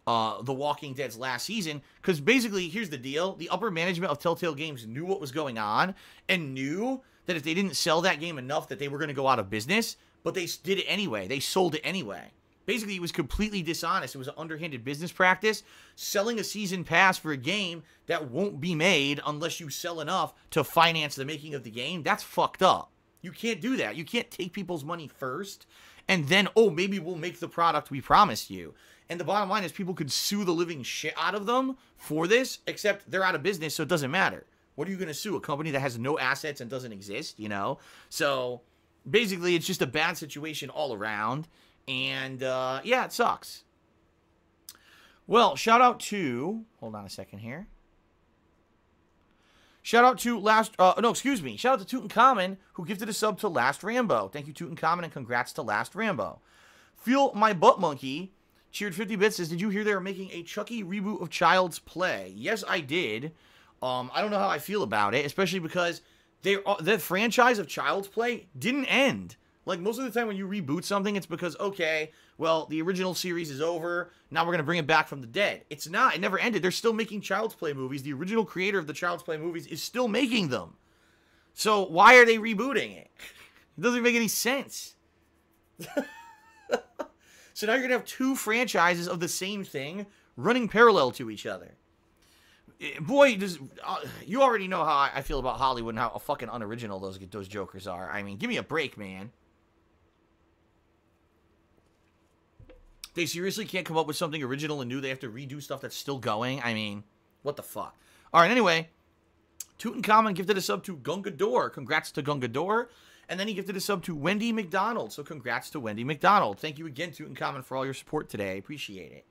The Walking Dead's last season. Because basically, here's the deal. The upper management of Telltale Games knew what was going on and knew that if they didn't sell that game enough that they were going to go out of business. But they did it anyway. They sold it anyway. Basically, it was completely dishonest. It was an underhanded business practice. Selling a season pass for a game that won't be made unless you sell enough to finance the making of the game, that's fucked up. You can't do that. You can't take people's money first and then, oh, maybe we'll make the product we promised you. And the bottom line is people could sue the living shit out of them for this, except they're out of business, so it doesn't matter. What are you going to sue? A company that has no assets and doesn't exist, you know? So, basically, it's just a bad situation all around. And, yeah, it sucks. Well, shout out to... Hold on a second here. Shout out to Shout out to Tutankhamun, who gifted a sub to Last Rambo. Thank you, Tutankhamun, and congrats to Last Rambo. Feel My Butt Monkey cheered 50 bits. Says, did you hear they were making a Chucky reboot of Child's Play? Yes, I did. I don't know how I feel about it, especially because the franchise of Child's Play didn't end. Like, most of the time when you reboot something, it's because, okay, well, the original series is over. Now we're going to bring it back from the dead. It's not. It never ended. They're still making Child's Play movies. The original creator of the Child's Play movies is still making them. So why are they rebooting it? It doesn't make any sense. So now you're going to have two franchises of the same thing running parallel to each other. Boy, you already know how I feel about Hollywood and how fucking unoriginal those jokers are. I mean, give me a break, man. They seriously can't come up with something original and new. They have to redo stuff that's still going. I mean, what the fuck? All right, anyway. Tutankhamun gifted a sub to Gungador. Congrats to Gungador. And then he gifted a sub to Wendy McDonald. So congrats to Wendy McDonald. Thank you again, Tutankhamun, for all your support today. I appreciate it.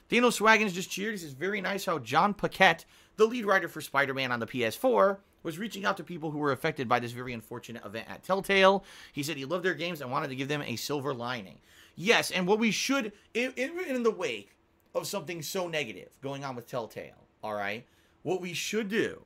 Dano Swaggins just cheered. He says, very nice how John Paquette, the lead writer for Spider-Man on the PS4, was reaching out to people who were affected by this very unfortunate event at Telltale. He said he loved their games and wanted to give them a silver lining. Yes, and what we should, in the wake of something so negative going on with Telltale, all right, what we should do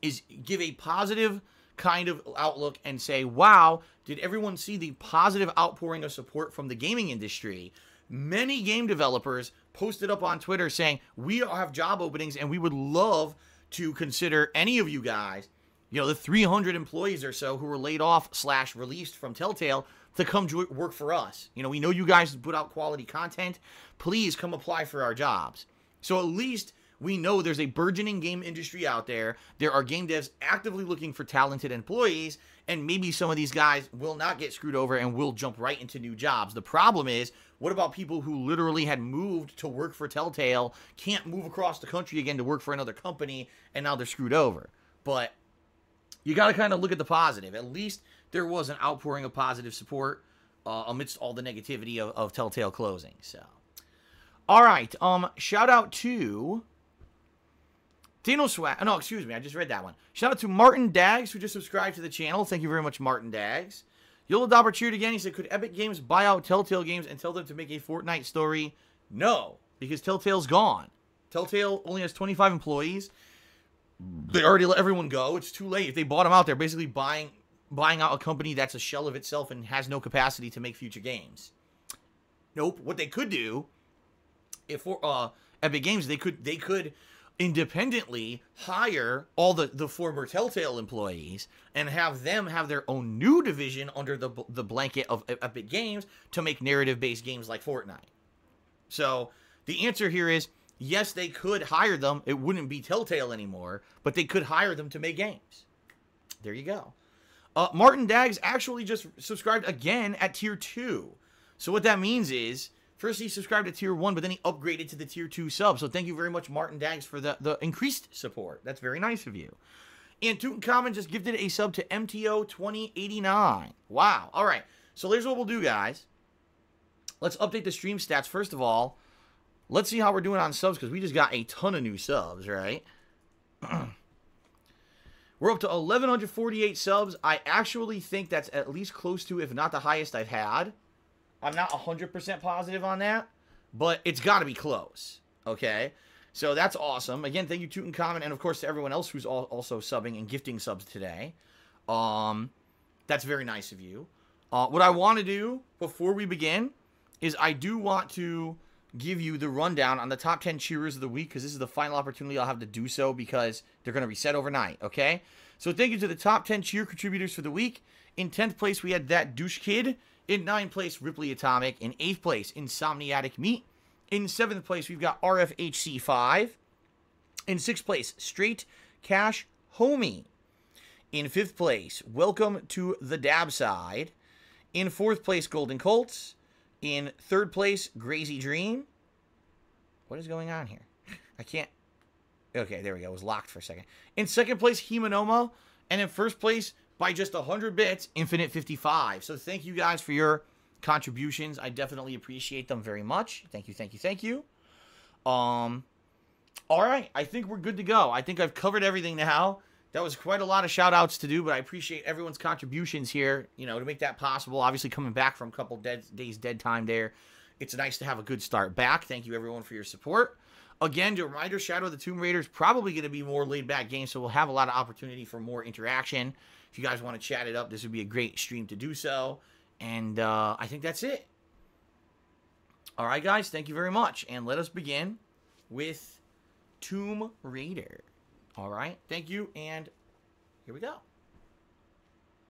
is give a positive kind of outlook and say, wow, did everyone see the positive outpouring of support from the gaming industry? Many game developers posted up on Twitter saying, we have job openings and we would love to consider any of you guys, you know, the 300 employees or so who were laid off / released from Telltale to come work for us. You know, we know you guys put out quality content. Please come apply for our jobs. So at least we know there's a burgeoning game industry out there. There are game devs actively looking for talented employees, and maybe some of these guys will not get screwed over and will jump right into new jobs. The problem is, what about people who literally had moved to work for Telltale, can't move across the country again to work for another company, and now they're screwed over? But you got to kind of look at the positive. At least there was an outpouring of positive support amidst all the negativity of Telltale closing. So, all right. Shout out to Dino Swag. No, excuse me. I just read that one. Shout out to Martin Dags, who just subscribed to the channel. Thank you very much, Martin Dags. Yola Dauber cheered again. He said, could Epic Games buy out Telltale Games and tell them to make a Fortnite story? No, because Telltale's gone. Telltale only has 25 employees. They already let everyone go. It's too late. If they bought them out, they're basically buying out a company that's a shell of itself and has no capacity to make future games. Nope. What they could do, if for Epic Games, they could independently hire all the former Telltale employees and have them have their own new division under the blanket of Epic Games to make narrative-based games like Fortnite. So the answer here is, yes, they could hire them. It wouldn't be Telltale anymore, but they could hire them to make games. There you go. Martin Dags actually just subscribed again at Tier 2. So what that means is, first he subscribed to Tier 1, but then he upgraded to the Tier 2 sub. So thank you very much, Martin Dags, for the increased support. That's very nice of you. And Tutankhamun just gifted a sub to MTO 2089. Wow. All right. So here's what we'll do, guys. Let's update the stream stats. First of all, let's see how we're doing on subs, because we just got a ton of new subs, right? We're up to 1,148 subs. I actually think that's at least close to, if not the highest I've had. I'm not 100% positive on that, but it's got to be close, okay? So that's awesome. Again, thank you, Tutankhamun, and of course to everyone else who's also subbing and gifting subs today. That's very nice of you. What I want to do before we begin is I do want to give you the rundown on the top 10 cheerers of the week, because this is the final opportunity I'll have to do so, because they're going to reset overnight, okay? So thank you to the top 10 cheer contributors for the week. In 10th place, we had That Douche Kid. In 9th place, Ripley Atomic. In 8th place, Insomniatic Meat. In 7th place, we've got RFHC5. In 6th place, Straight Cash Homie. In 5th place, Welcome to the Dab Side. In 4th place, Golden Colts. In 3rd place, Grazy Dream. What is going on here? I can't. Okay, there we go. It was locked for a second. In 2nd place, Himanoma. And in 1st place, by just 100 bits, Infinite 55. So thank you guys for your contributions. I definitely appreciate them very much. Thank you, thank you, thank you. All right, I think we're good to go. I think I've covered everything now. That was quite a lot of shout-outs to do, but I appreciate everyone's contributions here, you know, to make that possible. Obviously, coming back from a couple days dead time there, it's nice to have a good start back. Thank you, everyone, for your support. Again, a reminder, Shadow of the Tomb Raider is probably going to be more laid-back game, so we'll have a lot of opportunity for more interaction. If you guys want to chat it up, this would be a great stream to do so. And I think that's it. All right, guys, thank you very much. And let us begin with Tomb Raider. All right, thank you, and here we go.